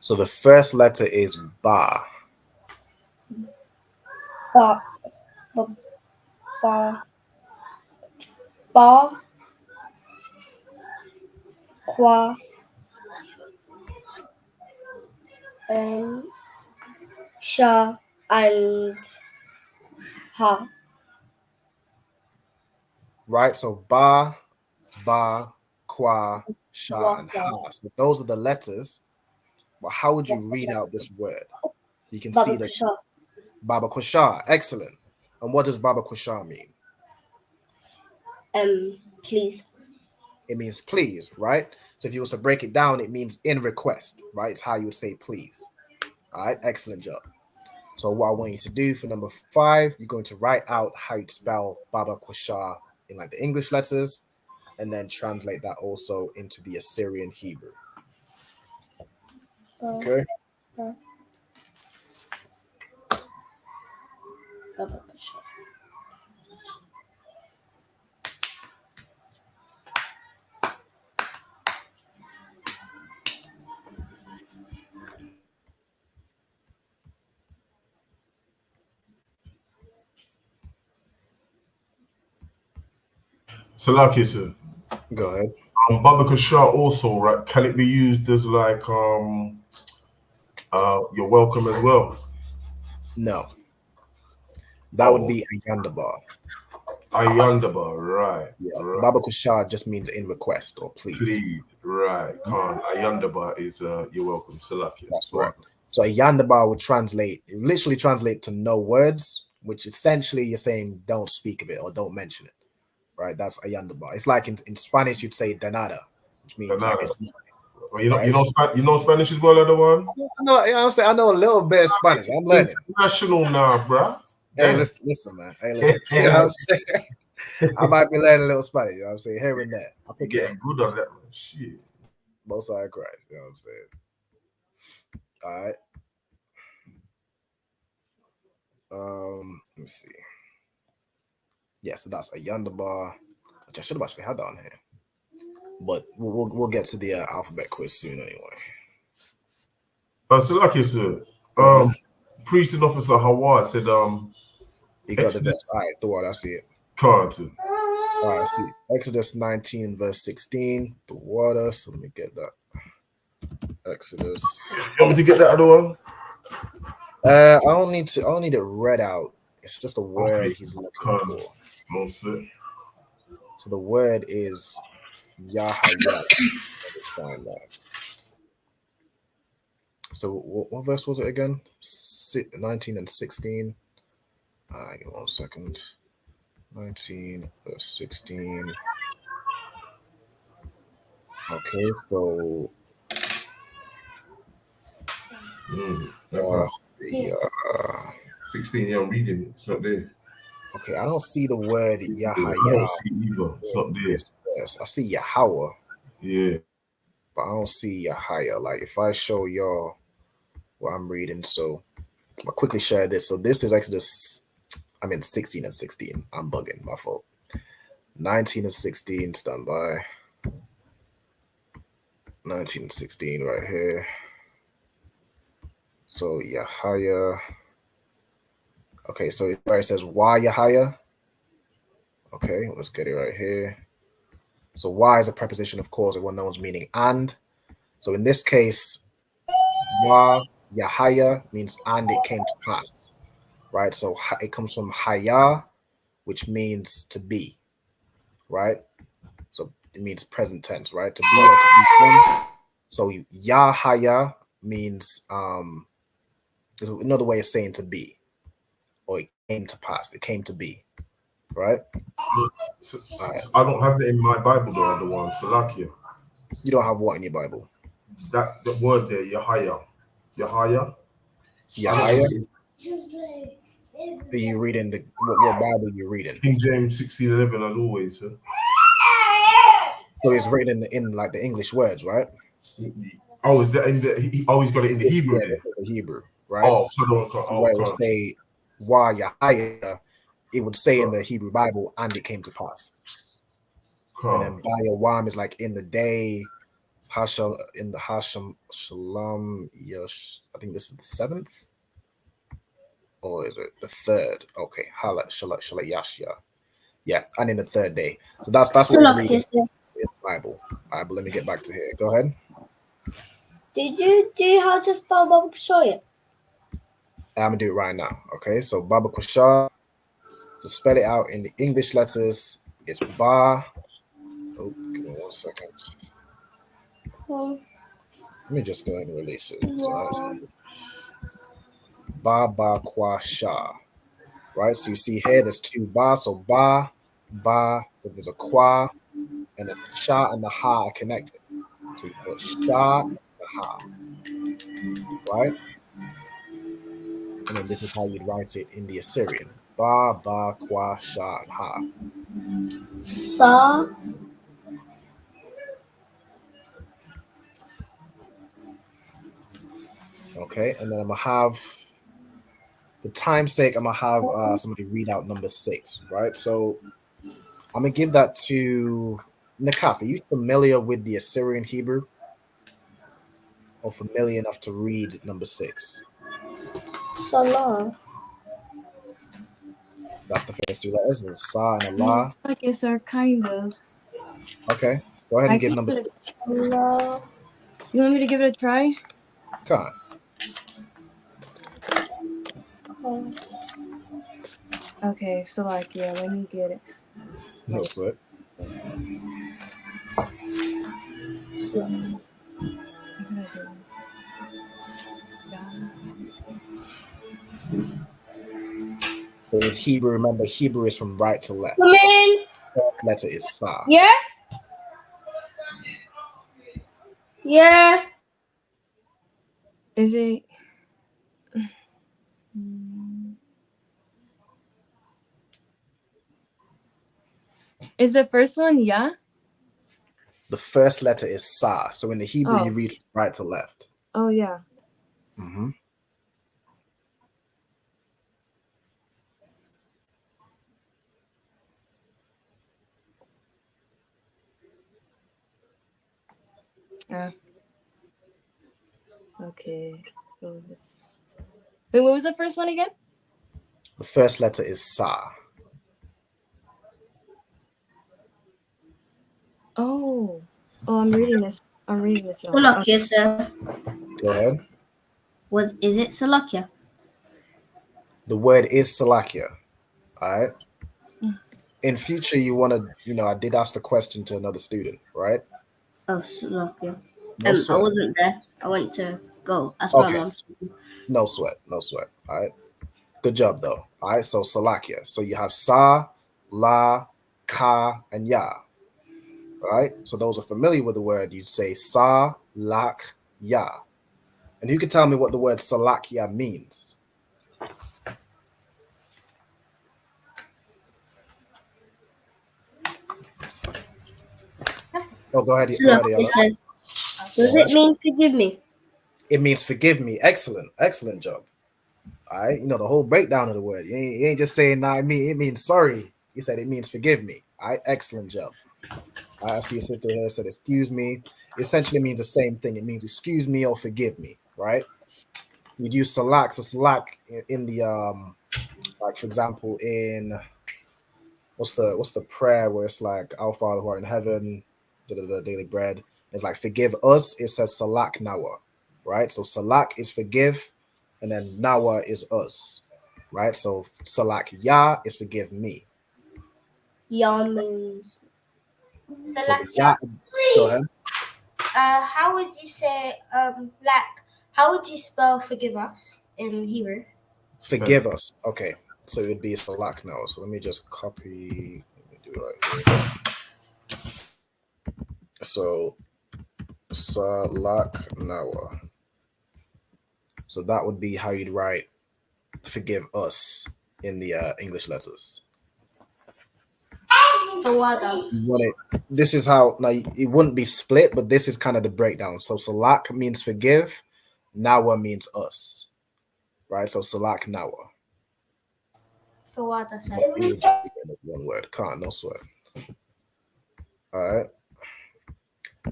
So the first letter is Ba. Ba Ba Ba Ba Qua Sha and Ha. Right? So Ba, Kwa, Sha, and Ha. So those are the letters. But how would you read out this word? So you can see that Baba Kusha. Excellent. And what does Baba Kusha mean? Please. It means please, right? So if you was to break it down, it means in request, right? It's how you would say please. All right, excellent job. So what I want you to do for number 5, you're going to write out how you spell Baba Kusha in like the English letters, and then translate that also into the Assyrian Hebrew. Okay. Baba Kusha. Salaki, sir. Go ahead. Baba Kusha also, right? Can it be used as like you're welcome as well? No. That would be Ayandabar. Ayandabar, right. Yeah. Right. Baba Kusha just means in request or please. Please, right. Ayandabar is you're welcome. Salaki. That's right. So Ayandabar would literally translate to no words, which essentially you're saying don't speak of it or don't mention it. Right? That's Ayandabar. It's like in Spanish you'd say danada, which means like it's nothing. Well, you know Spanish as well, other one? No, you know what I'm saying? I know a little bit of Spanish. I'm learning. International now, bro. Hey, listen, man. Hey, listen. You know what I'm saying? I might be learning a little Spanish, you know what I'm saying? Here and there. I pick getting good on that, man. Shit. Most side of Christ, you know what I'm saying? All right. Let me see. Yeah, so that's a yonder bar, which I should have actually had that on here. But we'll get to the alphabet quiz soon anyway. So like you said, priest and officer Hawad said He got the verse. All right, the word, I see it. Card. All right, I see Exodus 19 verse 16, the water. So let me get that. Exodus. You want me to get that other one? I don't need it read out. It's just a word he's looking for. No shit. So the word is Yahaya. Find that. So what verse was it again? 19 and 16. Give me 1 second. 19 verse 16. Okay, so 16, yeah, I'm reading it. It's not there. Okay, I don't see the word Yahaya. I don't see either. It's not there. Yes, I see Yahweh. Yeah. But I don't see Yahaya. Like if I show y'all what I'm reading, so I'll quickly share this. So this is Exodus, 16 and 16. I'm bugging, my fault. 19 and 16, stand by. 19 and 16 right here. So Yahaya. Okay, so it says why Yahaya. Okay, let's get it right here. So why is a preposition of cause, one knows meaning and. So in this case, why Yahaya means and it came to pass, right? So it comes from haya, which means to be, right? So it means present tense, right? To be or to become. So Yahaya means there's another way of saying to be, or it came to pass. It came to be, right? So I don't have that in my Bible, the other one. Salakia. You don't have what in your Bible? That the word there, Yahaya. Yahaya. Yahaya. Are you reading what Bible are you reading? King James 16:11, as always, sir. So it's written in like the English words, right? Oh, is that in the? He always got it in the Hebrew there. The Hebrew, right? Oh, so where it would say why Yahaya, it would say in the Hebrew Bible, and it came to pass. And then Bayawam is like in the day, Hasham in the Hasham Shalom. Yes, I think this is the 7th, or is it the 3rd? Okay, Hala Shalat Yashya. Yeah, and in the 3rd day. So that's what we read in the Bible. All right, but let me get back to here. Go ahead. Do you how to spell Baba Kushoya? I'm gonna do it right now. Okay, so Baba Kushar, to spell it out in the English letters, it's Ba. Oh, give me 1 second. Let me just go ahead and release it. So Ba Ba Kwa Sha. Right? So you see here there's 2 Ba. So Ba, there's a Kwa, and then the Sha and the Ha are connected. So you put Sha and the Ha. Right? And then this is how you'd write it in the Assyrian. Ba, Ba, Kwa, Sha, and Ha. Sa. Okay, and then I'm gonna have, for time's sake, I'm gonna have somebody read out number 6, right? So I'm gonna give that to Nakaf. Are you familiar with the Assyrian Hebrew? Or familiar enough to read number 6? Salah. That's the first 2 letters. It's Sa and Allah. Yes, okay, sir, kind of. Okay, go ahead and give number 6. Allah. You want me to give it a try? Come on. Okay, so like, yeah, let me get it. No sweat. But with Hebrew, remember, Hebrew is from right to left. Come in. First letter is Sa. Yeah? Yeah. Is it? Is the first one yeah? The first letter is Sa. So in the Hebrew, you read from right to left. Oh, yeah. Mm-hmm. Okay. So this. Wait, what was the first one again? The first letter is Sa. Oh. Oh, I'm reading this. I'm reading this wrong. Slovakia, sir. Go ahead. Is it Slovakia? The word is Salakia. All right. In future, you want to, I did ask the question to another student, right? Oh, Slovakia. No I sweat. wasn't there. I went to go. That's my Okay. mom. No sweat. No sweat. All right. Good job, though. All right. So Salakia. So you have Sa, La, Ka, and Ya. All right. So those are familiar with the word. You say Sa, Lak, Ya. And who can tell me what the word Salakia means? Oh, go ahead. Slovakia, sir. Does it mean forgive me? It means forgive me. Excellent. Excellent job. All right. The whole breakdown of the word. You ain't just saying, nah, it means sorry. You said it means forgive me. All right. Excellent job. I see a sister here said, excuse me. Essentially means the same thing. It means excuse me or forgive me. Right. We'd use salak. So salak in the, like, for example, in what's the prayer where it's like, our Father who art in heaven, daily bread. It's like, forgive us. It says salak nawa. Right. So salak is forgive. And then nawa is us, right? So salak ya is forgive me. Ya means. So the ya, go ahead. How would you say how would you spell forgive us in Hebrew? Forgive us. Okay. So it would be salak now. So let me just copy. Let me do it right here. So salak nawa. So that would be how you'd write forgive us in the English letters. This is how, now it wouldn't be split, but this is kind of the breakdown. So salak means forgive, nawa means us, right? So salak nawa. Fawada said. One word, can't, no sweat. All right.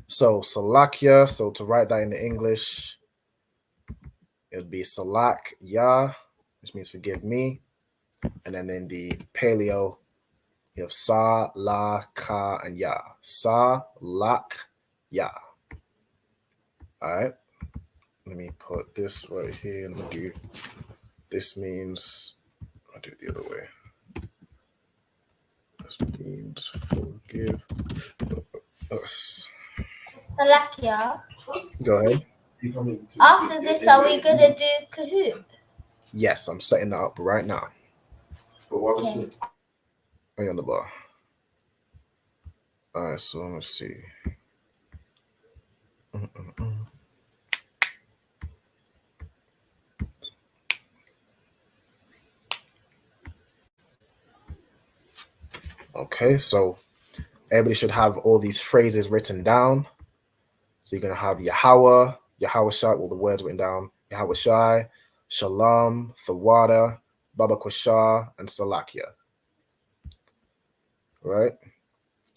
So salakia, so to write that in the English, it would be salak ya, which means forgive me. And then in the paleo, you have sa, la, ka, and ya. Sa, lak, ya. All right. Let me put this right here. Let me do. This means. I'll do it the other way. This means forgive us. Salakia. Go ahead. After this, are we gonna do Kahoot? Yes, I'm setting that up right now. Okay. Are on the bar? All right, so let's see. Okay, so everybody should have all these phrases written down. So you're gonna have Yahweh, Yahweh Shai, all the words written down. Yahweh Shai, Shalom, Thawada, Baba Kwashah, and Salakia. Right?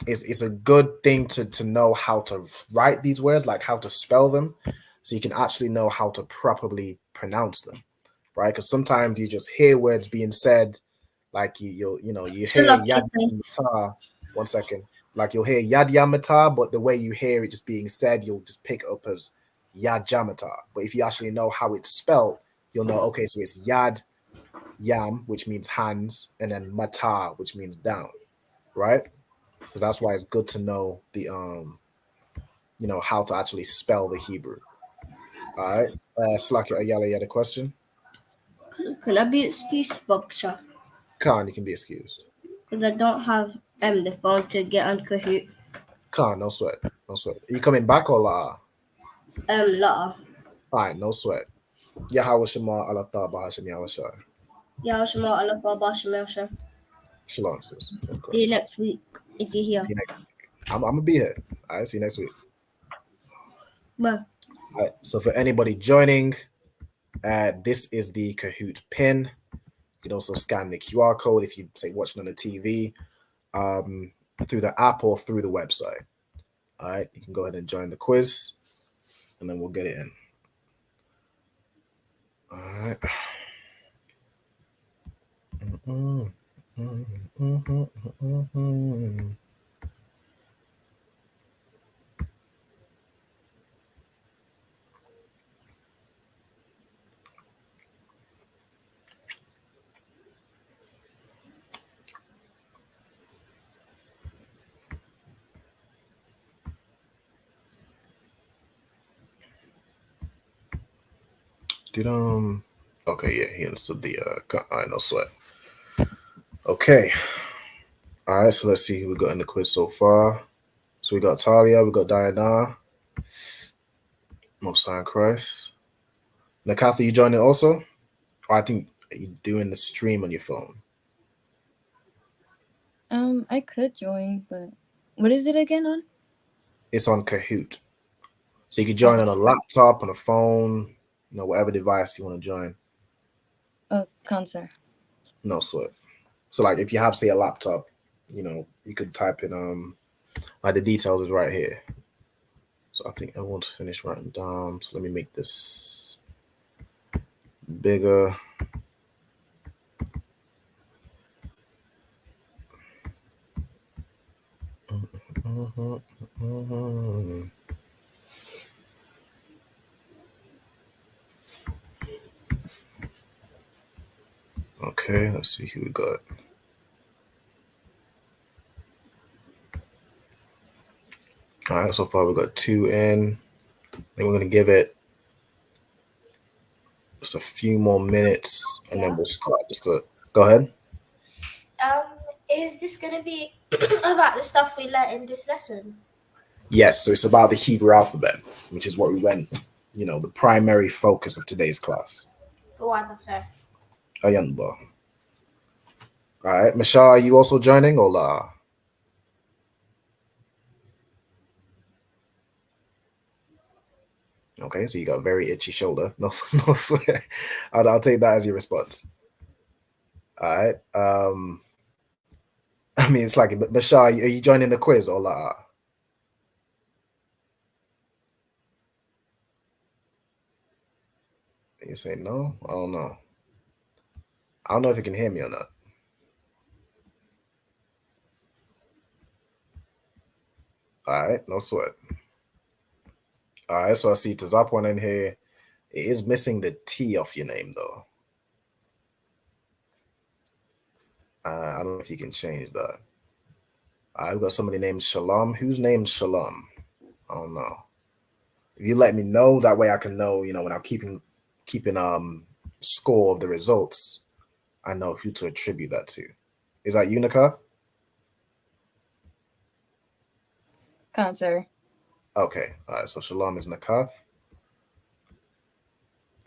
It's a good thing to know how to write these words, like how to spell them, so you can actually know how to properly pronounce them, right? Because sometimes you just hear words being said, like you hear Yad Yamata. 1 second, like you'll hear Yad Yamata, but the way you hear it just being said, you'll just pick it up as Yad Jamata. But if you actually know how it's spelled, you'll know, okay, so it's Yad Yam, which means hands, and then Mata, which means down, right? So that's why it's good to know the how to actually spell the Hebrew. All right. Slakia Ayala, you had a question? Can I be excused, Boxer? Khan, you can be excused. Because I don't have the phone to get on Kahoot. Khan, no sweat. No sweat. Are you coming back or la? La. All right, no sweat. Yahweh Shema Alata Bahashim Yahweh Shai. Yahweh Shema Allah Bahashim Yahweh. Shalom, sis. See you next week if you're here. See you next week. I'm gonna be here. All right, see you next week. Bye. All right, so for anybody joining, this is the Kahoot pin. You can also scan the QR code if you say watching on the TV, through the app or through the website. All right, you can go ahead and join the quiz. and then we'll get it in. All right. Okay, yeah, he understood the all right, no sweat. Okay. All right, so let's see who we got in the quiz so far. So we got Talia, we got Diana, Most High Christ. Nakatha, you joining also? Or I think you're doing the stream on your phone. I could join, but what is it again on? It's on Kahoot. So you can join on a laptop, on a phone, whatever device you want to join. Oh, concert. No sweat. So like if you have, say, a laptop, you could type in like the details is right here. So I think everyone's finished writing down. So let me make this bigger. Okay, let's see who we got. All right, so far we got 2 in. Then we're gonna give it just a few more minutes, and then we'll start. Go ahead. Is this gonna be about the stuff we learned in this lesson? Yes, so it's about the Hebrew alphabet, which is what we went, the primary focus of today's class. What sir? Ayanba. All right, Michelle, are you also joining or la? Okay, so you got a very itchy shoulder. No sweat. I'll take that as your response. All right. I mean, it's like, Michelle, are you joining the quiz or la? You say no? I don't know. I don't know if you can hear me or not. All right, no sweat. All right, so I see Tazapwan in here. It is missing the T off your name, though. I don't know if you can change that. I've got somebody named Shalom. Whose name's Shalom? I don't know. If you let me know, that way I can know, when I'm keeping score of the results, I know who to attribute that to. Is that Unica? Concert. Okay. All right. So Shalom is Nakath.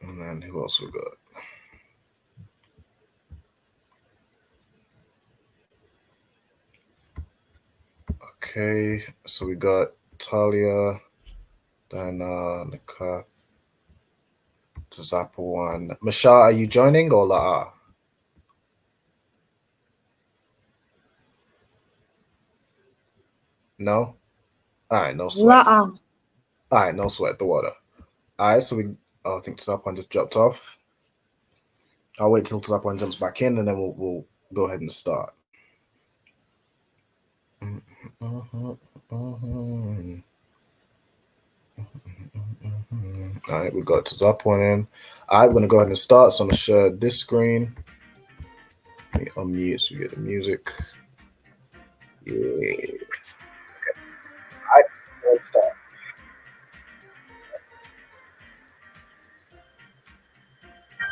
And then who else we got? Okay. So we got Talia, Diana, Nakath, Zapawan. Michelle, are you joining or la? No? All right, no sweat. All right, no sweat, the water. All right, so I think Tzapan just dropped off. I'll wait till Tzapan jumps back in, and then we'll go ahead and start. All right, we got Tzapan in. All right, we're going to go ahead and start. So I'm going to share this screen. Let me unmute so we get the music. Yeah. Okay. All right, let's start.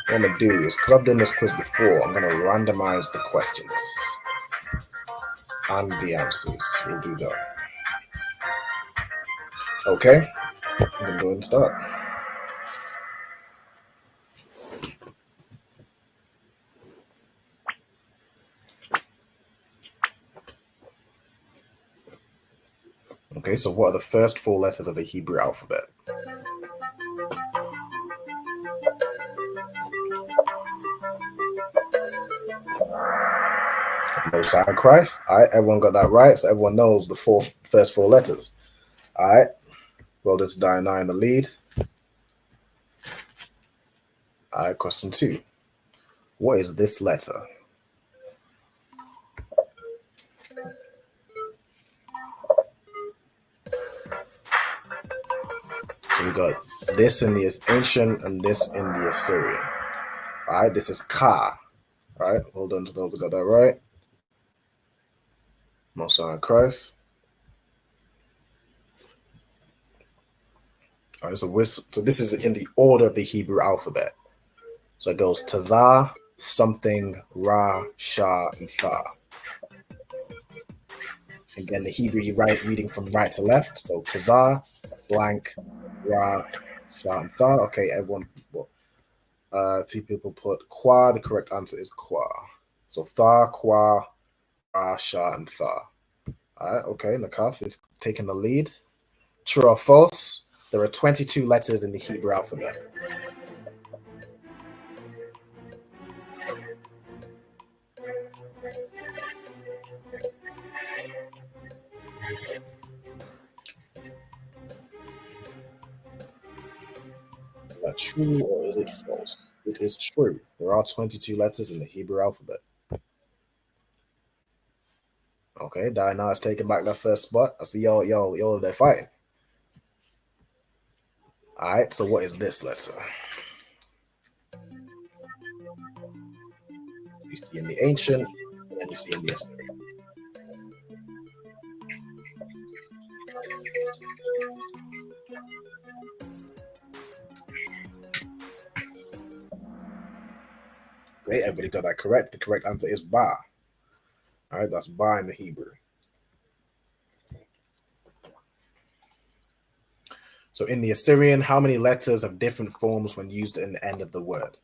What I'm going to do is, because I've done this quiz before, I'm going to randomize the questions and the answers. We'll do that. Okay, I'm going to go ahead and start. Okay, so what are the first 4 letters of the Hebrew alphabet? Most High Christ. All right, everyone got that right. So everyone knows the first 4 letters. All right. Well done to Diana in the lead. All right, question 2. What is this letter? So we got this in the ancient and this in the Assyrian. All right, this is Ka. All right, hold on to those who got that right. Most High Christ. All right, so this is in the order of the Hebrew alphabet. So it goes Tazah, something, Ra, Shah, and Tha. Again, the Hebrew you write reading from right to left. So Tazah, blank, Ra, Shah, and Tha. Okay, everyone. Well, 3 people put Qua. The correct answer is Qua. So Tha, Qua, Ra, Shah, and Tha. All right, okay, Nakas is taking the lead. True or false? There are 22 letters in the Hebrew alphabet. Is that true or is it false? It is true. There are 22 letters in the Hebrew alphabet. Okay, Diana is taking back that first spot. I see y'all, they're fighting. All right, so what is this letter? You see in the ancient, and then you see in the Assyrian. Great, everybody got that correct. The correct answer is Ba. All right, that's Ba in the Hebrew. So in the Assyrian, how many letters have different forms when used in the end of the word?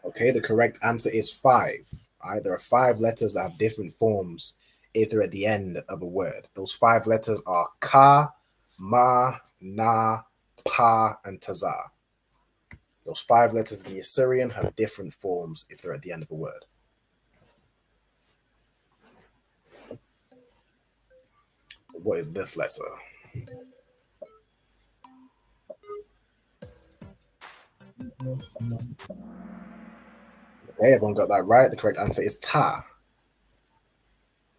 Okay, the correct answer is 5. All right, there are 5 letters that have different forms if they're at the end of a word. Those 5 letters are Ka, Ma, Na, Pa, and Tazah. Those 5 letters in the Assyrian have different forms if they're at the end of a word. What is this letter? Okay, everyone got that right. The correct answer is Ta.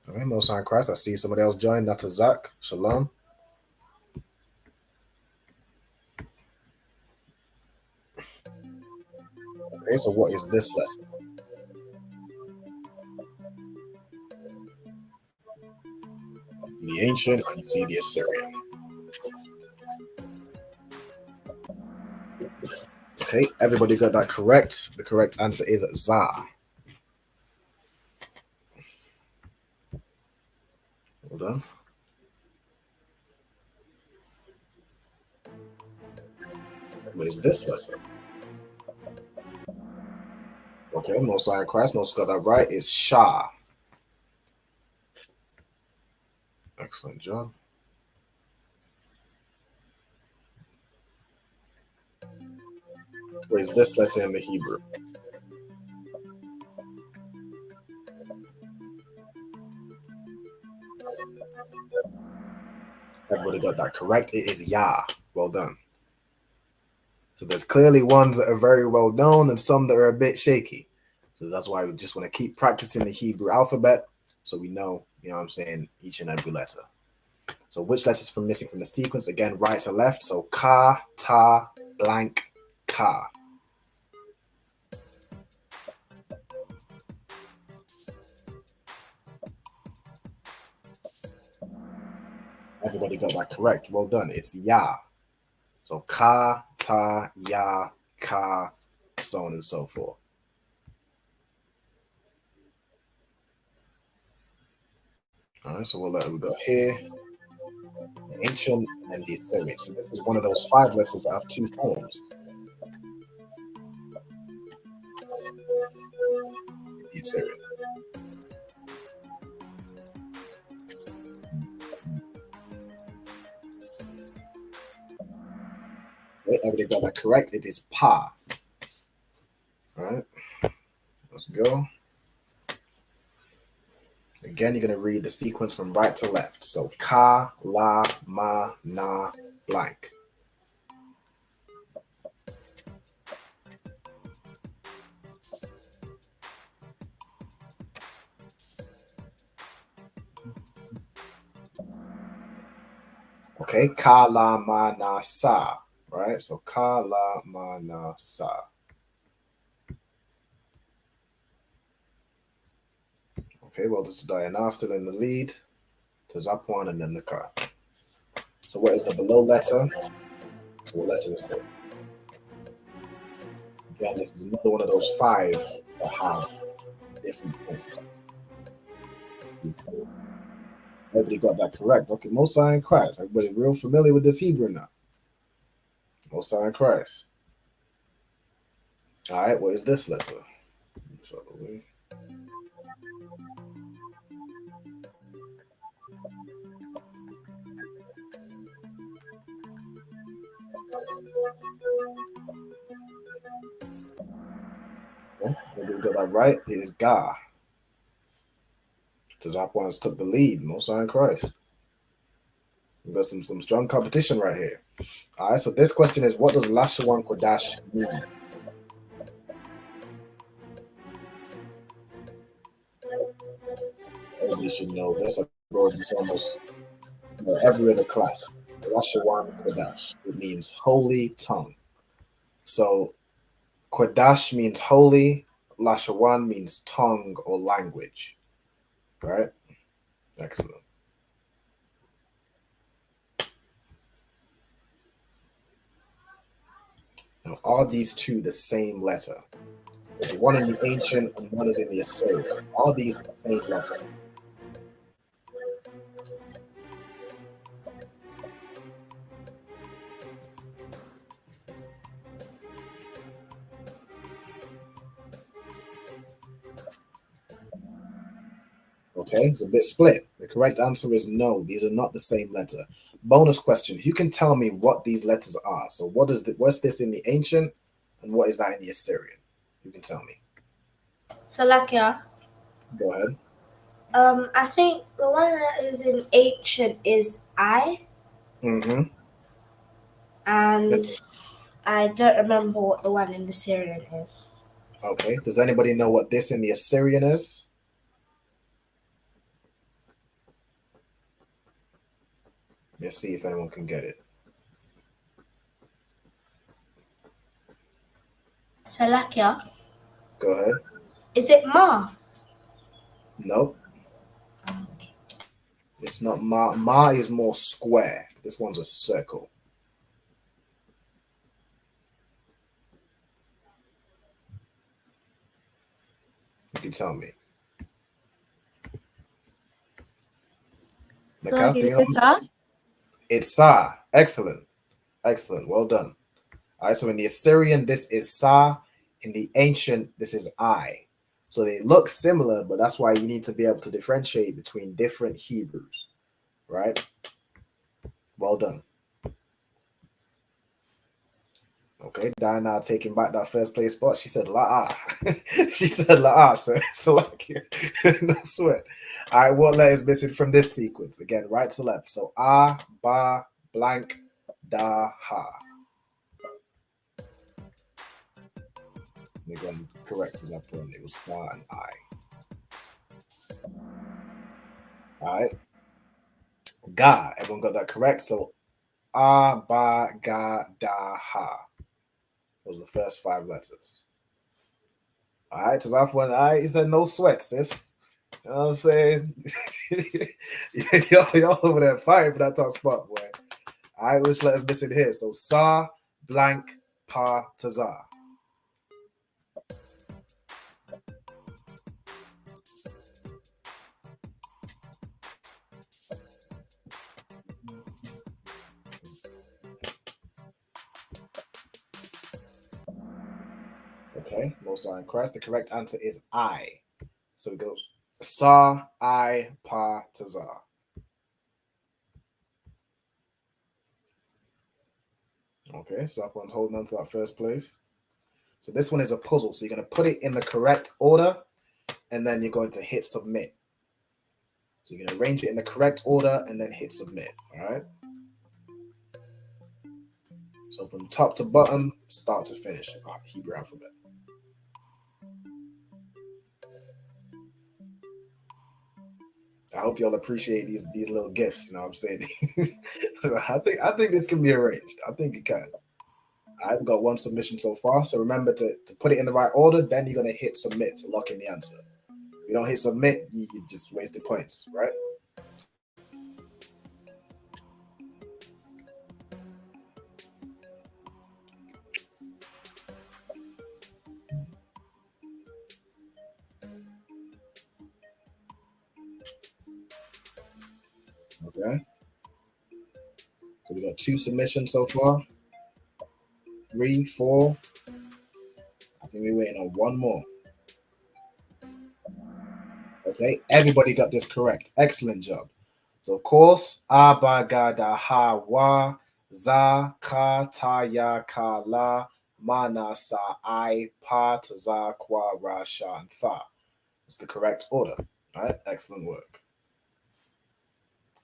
Okay, Most High Christ. I see somebody else joined. That's Zach. Shalom. Okay, so what is this lesson? The ancient, and you see the Assyrian. Okay, everybody got that correct. The correct answer is Za. Hold on. What is this lesson? Okay, Most High Christ. Most got that right. Is Shah. Excellent job. What is this letter in the Hebrew? Everybody got that correct. It is Yah. Well done. So there's clearly ones that are very well known and some that are a bit shaky. So that's why we just want to keep practicing the Hebrew alphabet so we know, you know what I'm saying, each and every letter. So which letters from missing from the sequence? Again, right to left. So Ka, Ta, blank, Ka. Everybody got that correct. Well done. It's Ya. So Ka, Ta, Ya, Ka, so on and so forth. All right, so we'll let we go here. The ancient and the Assyrian. So this is one of those 5 letters that have 2 forms. The Assyrian. Okay, everybody got that correct. It is Pa. All right, let's go. Again, you're going to read the sequence from right to left. So Ka, La, Ma, Na, blank. Okay, Ka, La, Ma, Na, Sa. Right, so Ka, La, Ma, Na, Sa. Okay, well, this is Diana still in the lead. To Zapwan and then the Ka. So what is the below letter? So what letter is there? Again, this is another one of those 5 that have different things. Everybody got that correct. Okay, Mosiah and Christ. Everybody real familiar with this Hebrew now. Mosiah and Christ. All right, what is this letter? This other way. Okay, everybody got that right. It is Ga. Tazapwans took the lead. Mosiah and Christ. We've got some strong competition right here. All right, so this question is, what does Lashawan Qadash mean? Everybody should know this. I've heard this almost every other class. Lashawan Qadash. It means holy tongue. So Qadash means holy. Lashawan means tongue or language. Right? Excellent. Now, are these 2 the same letter? There's one in the ancient and one is in the Assyrian. Are these the same letter? Okay, it's a bit split. The correct answer is no. These are not the same letter. Bonus question: who can tell me what these letters are? So, what's this in the ancient, and what is that in the Assyrian? Who can tell me? Salakia. Go ahead. I think the one that is in ancient is I. Mm-hmm. And I don't remember what the one in the Syrian is. Okay. Does anybody know what this in the Assyrian is? Let's see if anyone can get it. Salakia. Go ahead. Is it Ma? Nope. Okay. It's not Ma. Ma is more square. This one's a circle. You can tell me. So Sa? It's Sa. Excellent. Excellent. Well done. All right. So in the Assyrian, this is Sa. In the ancient, this is I. So they look similar, but that's why you need to be able to differentiate between different Hebrews. Right? Well done. Okay, Diana taking back that first place spot. She said La'a. She said La'a, so it's like no sweat. All right, what letter is missing from this sequence? Again, right to left. So A, Ba, blank, Da, Ha. And again, correct as I put in. It was Ba and I. All right. Ga. Everyone got that correct. So A, Ba, Ga, Da, Ha. Those are the first 5 letters. All right, so off one. All right, he said no sweat, sis. You know what I'm saying? y'all over there fighting for that top spot, boy. All right, which letters missing here? So Sa, blank, Pa, Tazar. Okay, most are in Christ. The correct answer is I. So it goes Sa, I, Pa, Tazar. Okay, so everyone's holding on to that first place. So this one is a puzzle. So you're going to put it in the correct order, and then you're going to hit submit. So you're going to arrange it in the correct order and then hit submit. All right. So from top to bottom, start to finish, Hebrew alphabet. I hope y'all appreciate these little gifts. You know what I'm saying? So I think this can be arranged. I think it can. I've got one submission so far. So remember to put it in the right order. Then you're gonna hit submit to lock in the answer. If you don't hit submit, you just wasted points, right? Okay. So we got 2 submissions so far. 3, 4. I think we're waiting on 1 more. Okay, everybody got this correct. Excellent job. So of course, Abagada Hawa Za Ka Taya Ka La Mana Sa I Pa Taza Kwa Ra Sha and Tha. It's the correct order. All right, excellent work.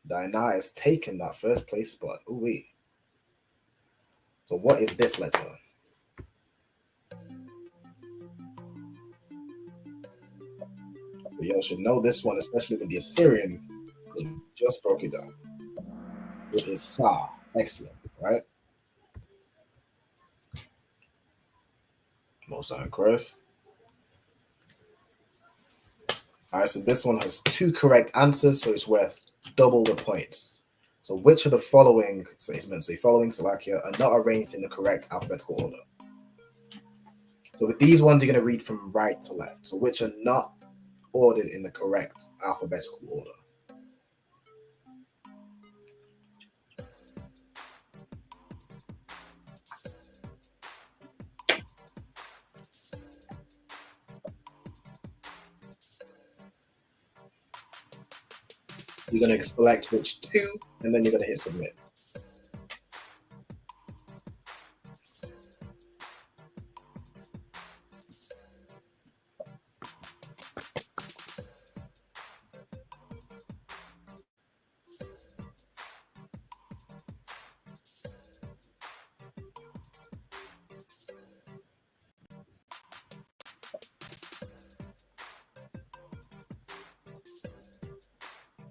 Diana has taken that first place spot. Ooh-wee. So what is this letter? So y'all should know this one, especially with the Assyrian, because we just broke it down. It is Sa. Excellent, right? Most are correct. All right, so this one has 2 correct answers, so it's worth double the points. So which of the following, so it's meant to say following Slovakia, are not arranged in the correct alphabetical order? So with these ones, you're going to read from right to left. So which are not ordered in the correct alphabetical order? You're going to select which 2, and then you're going to hit submit.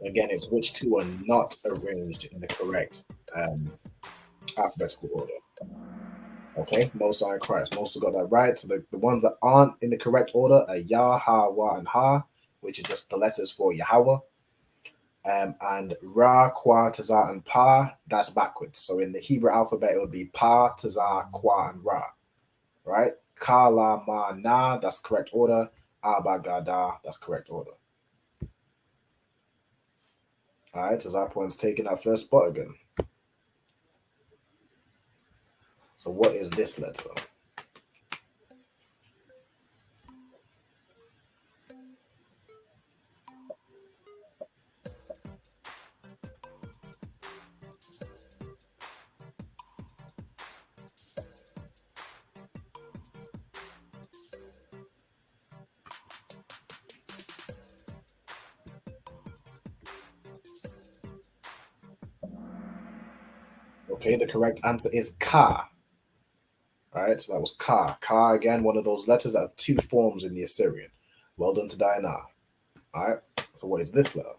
Again, it's which 2 are not arranged in the correct alphabetical order. Okay, most are in Christ. Most have got that right. So the ones that aren't in the correct order are Yah, Ha, Wa, and Ha, which is just the letters for Yahweh. And Ra, Kwa, Tazar, and Pa, that's backwards. So in the Hebrew alphabet, it would be Pa, Tazar, Kwa, and Ra. Right? Ka, La, Ma, Na, that's correct order. Abba, Gada, that's correct order. All right, so Zapoin's taking that first spot again. So what is this letter? Okay, the correct answer is Ka. All right, so that was Ka. Ka, again, one of those letters that have 2 forms in the Assyrian. Well done to Diana. All right, so what is this letter?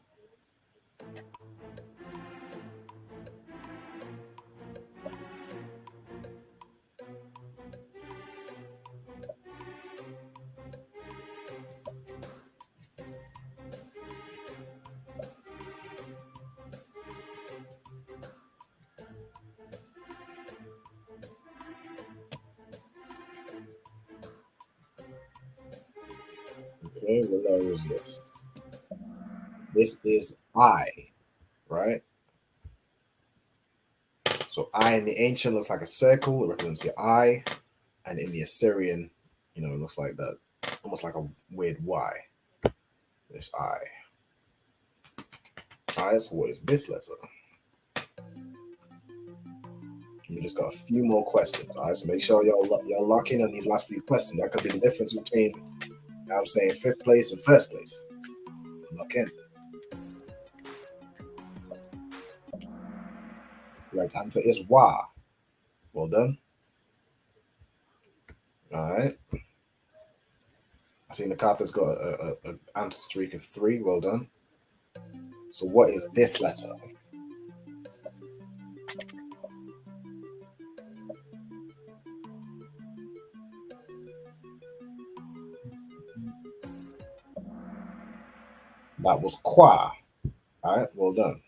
Okay, what letter is this? This is I, right? So I in the ancient looks like a circle. It represents the eye. And in the Assyrian, You know, it looks like that, almost like a weird Y. This I. All right, so what is this letter? We just got a few more questions. All right, so make sure y'all lock in on these last few questions. That could be the difference between, I'm saying, 5th place and 1st place. Lock in. Right answer is Y. Well done. All right. I see MacArthur's got an answer streak of 3. Well done. So what is this letter? That was Qua. All right, well done.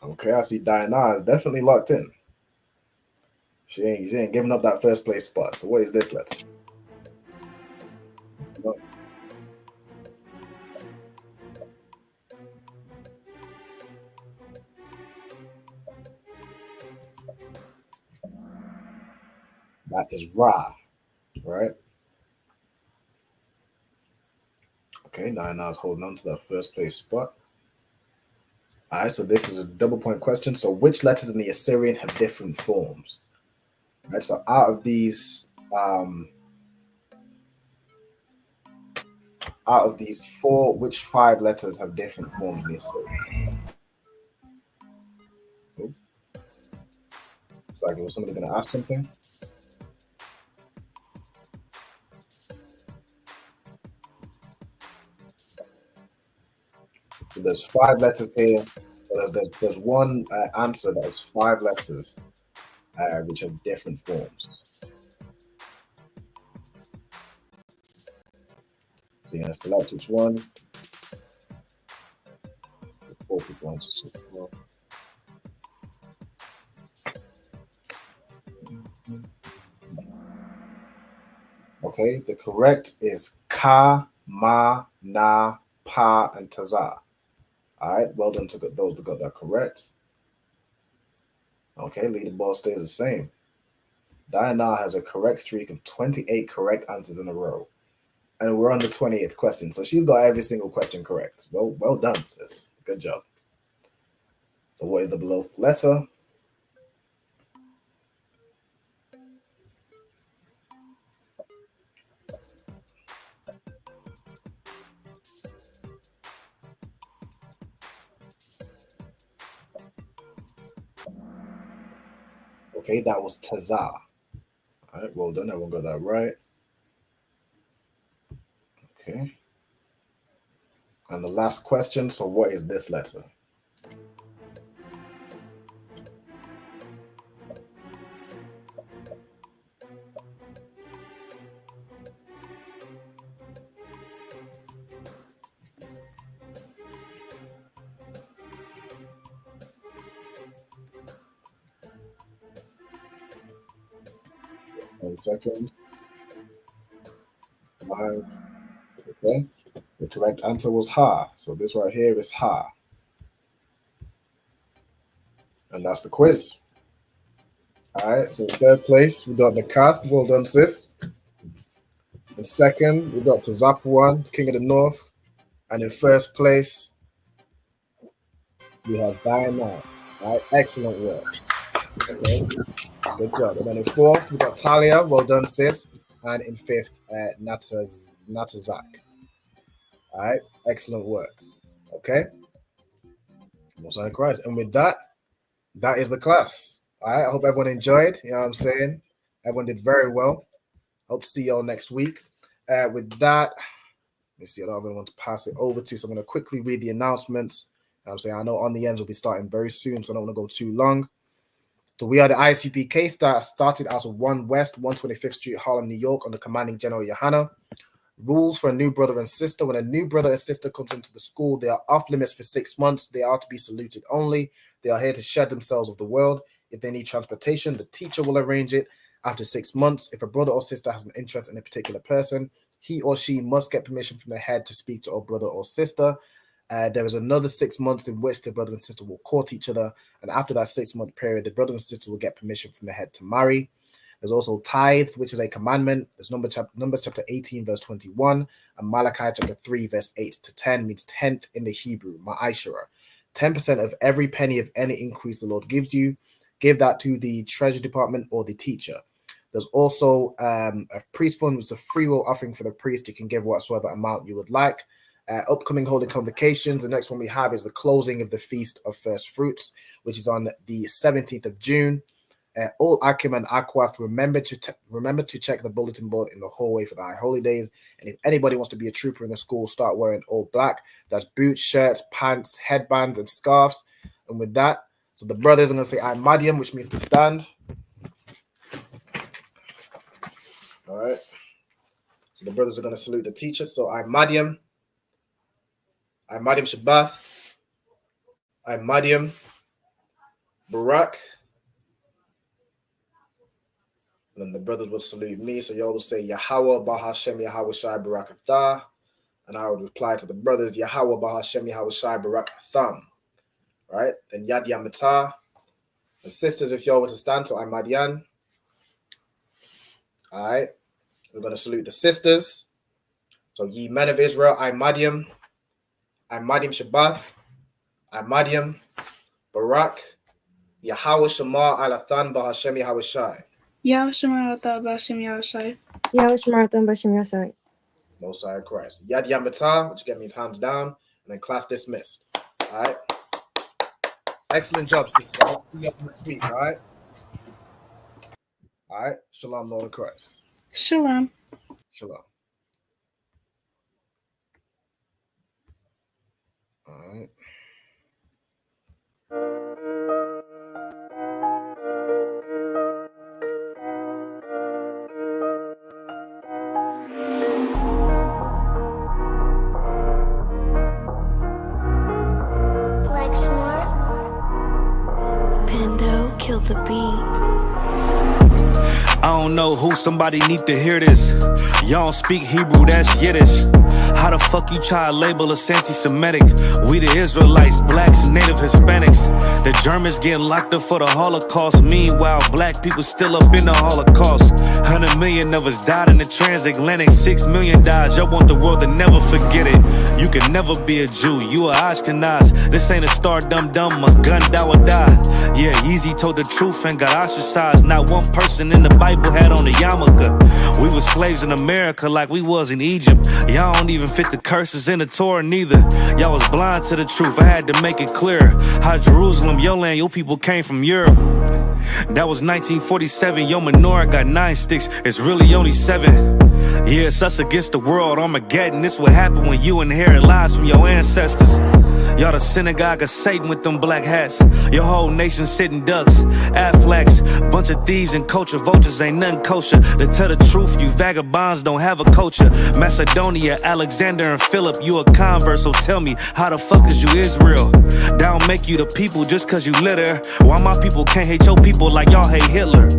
Okay, I see Diana is definitely locked in. She ain't giving up that 1st place spot. So what is this letter? No. That is Ra, right? Okay, Diana's holding on to that 1st place spot. All right, so this is a double point question. So which letters in the Assyrian have different forms? All right, so out of these 4, which 5 letters have different forms in the Assyrian? Oh. It's like, was somebody going to ask something? So there's 5 letters here. So there's one answer that has 5 letters, which have different forms. So you're going to select which one. Okay, the correct is Ka, Ma, Na, Pa, and Taza. All right, well done to those that got that correct. Okay, leaderboard stays the same. Diana has a correct streak of 28 correct answers in a row. And we're on the 20th question, so she's got every single question correct. Well done, sis. Good job. So what is the below letter? Okay, that was Taza. All right, well done. Everyone got that right. Okay. And the last question, so what is this letter? Seconds. 5. Okay. The correct answer was Ha. So this right here is Ha. And that's the quiz. All right. So in 3rd place, we got Nakath. Well done, sis. In 2nd, we got Tazapuan, King of the North. And in 1st place, we have Diana. All right. Excellent work. Okay. Good job. And then in 4th, we got Talia. Well done, sis. And in 5th, Natazak. All right. Excellent work. Okay. Most on Christ. And with that, that is the class. All right. I hope everyone enjoyed. You know what I'm saying? Everyone did very well. Hope to see y'all next week. With that, let me see. I don't really want to pass it over to. So I'm going to quickly read the announcements. You know what I'm saying? I know On the Ends will be starting very soon, so I don't want to go too long. So we are the ISUPK started out of 1 West, 125th Street, Harlem, New York, under commanding General Johanna. Rules for a new brother and sister. When a new brother and sister comes into the school, they are off limits for 6 months. They are to be saluted only. They are here to shed themselves of the world. If they need transportation, the teacher will arrange it. After 6 months, if a brother or sister has an interest in a particular person, he or she must get permission from the head to speak to a brother or sister. There is another 6 months in which the brother and sister will court each other. And after that 6 month period, the brother and sister will get permission from the head to marry. There's also tithe, which is a commandment. There's Numbers chapter 18, verse 21, and Malachi chapter 3, verse 8 to 10 means tenth in the Hebrew, ma'ashara. 10% of every penny of any increase the Lord gives you, give that to the treasury department or the teacher. There's also a priest fund, which is a free will offering for the priest. You can give whatsoever amount you would like. Upcoming holy convocations. The next one we have is the closing of the Feast of First Fruits, which is on the 17th of June. All Akim and Aquath, remember to check the bulletin board in the hallway for the high holy days. And if anybody wants to be a trooper in the school, start wearing all black. That's boots, shirts, pants, headbands, and scarves. And with that, so the brothers are going to say I'm Madiam, which means to stand. All right. So the brothers are going to salute the teacher. So I'm Madiam. I'm Madiam Shabbath. I'm Madiam Barak. And then the brothers will salute me. So y'all will say Yahweh Bahashem Yahweh Shai Barak Atah. And I would reply to the brothers Yahweh Bahashem Yahweh Shai Barak Atham. Right? Then Yad Yamatah. The sisters, if y'all were to stand, so I'm Madian. All right. We're going to salute the sisters. So ye men of Israel, I'm Madiam. I'm Madiam Shabbath. I'm Madiam Barak. Yahweh Shema Alathan Bahashem Yahweh Shai. Yahweh Shema Alathan Bahashem Yahweh Shai. Yahweh Shema Alathan Bahashem Yahweh Shai. Most High Christ. Yad Yamatah, which means hands down, and then class dismissed. All right. Excellent job, sisters. I'll see you up next week. All right. All right. Shalom, Lord of Christ. Shalom. Shalom. All right. Pando killed the beat. I don't know who, somebody need to hear this. Y'all don't speak Hebrew, that's Yiddish. How the fuck you try to label us anti-Semitic? We the Israelites, blacks, native Hispanics. The Germans getting locked up for the Holocaust. Meanwhile, black people still up in the Holocaust. 100 million of us died in the transatlantic. 6 million died, y'all want the world to never forget it. You can never be a Jew, you a Ashkenaz. This ain't a star dum-dum, a gun that would die. Yeah, Yeezy told the truth and got ostracized. Not one person in the Bible had on a yarmulke. We were slaves in America like we was in Egypt. Y'all don't even fit the curses in the Torah neither. Y'all was blind to the truth, I had to make it clear. How Jerusalem, your land, your people came from Europe. That was 1947, your menorah got 9 sticks, it's really only 7. Yeah, it's us against the world, Armageddon. This what happened when you inherit lies from your ancestors. Y'all the synagogue of Satan with them black hats. Your whole nation sitting ducks, Aflacs. Bunch of thieves and culture vultures, ain't nothing kosher. To tell the truth, you vagabonds don't have a culture. Macedonia, Alexander and Philip, you a convert, so tell me, how the fuck is you Israel? That don't make you the people just cause you litter. Why my people can't hate your people like y'all hate Hitler?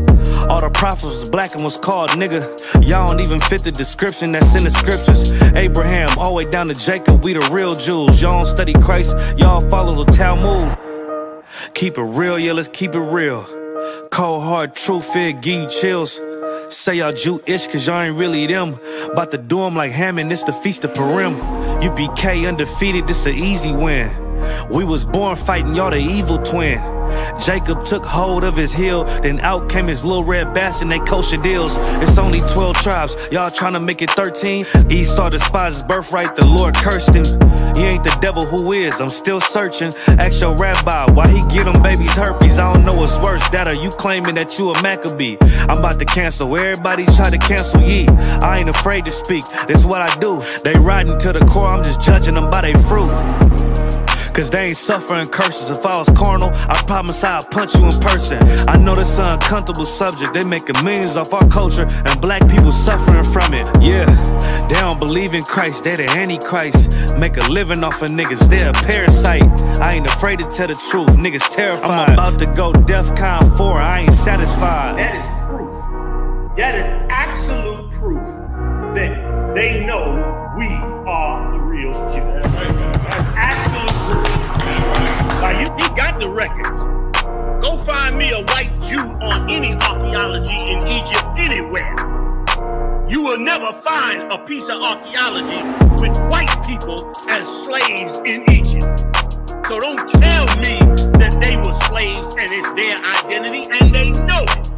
All the prophets was black and was called nigga. Y'all don't even fit the description that's in the scriptures. Abraham, all the way down to Jacob, we the real Jews. Y'all don't study Christ, y'all follow the Talmud. Keep it real, yeah, let's keep it real. Cold hard truth, it give you chills. Say y'all Jewish cause y'all ain't really them. About to do them like Hammond, it's the Feast of Purim. UPK undefeated, this an easy win. We was born fighting, y'all the evil twin. Jacob took hold of his heel, then out came his little red bastard and they kosher deals. It's only 12 tribes, y'all trying to make it 13. Esau despised his birthright, the Lord cursed him. He ain't the devil, who is? I'm still searching. Ask your rabbi why he get them babies herpes. I don't know what's worse, that or you claiming that you a Maccabee. I'm about to cancel, everybody try to cancel ye. I ain't afraid to speak, that's what I do. They riding to the core, I'm just judging them by their fruit. Cause they ain't suffering curses. If I was carnal, I promise I'd punch you in person. I know this an uncomfortable subject. They making millions off our culture and black people suffering from it. Yeah, they don't believe in Christ, they the Antichrist. Make a living off of niggas, they a parasite. I ain't afraid to tell the truth, niggas terrified. I'm about to go DEFCON 4, I ain't satisfied. That is proof. That is absolute proof that they know we are the real Jews. That's absolute proof. Now, he got the records. Go find me a white Jew on any archaeology in Egypt anywhere. You will never find a piece of archaeology with white people as slaves in Egypt. So don't tell me that they were slaves and it's their identity, and they know it.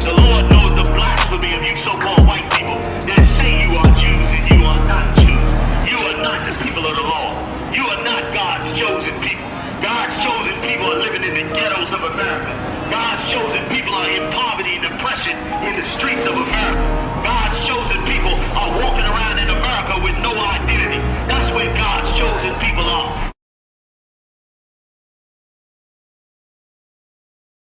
The Lord knows the blasphemy of you so-called white people that say you are Jews and you are not Jews. You are not the people of the law. You are not God's chosen people. God's chosen people are living in the ghettos of America. God's chosen people are in poverty and depression in the streets of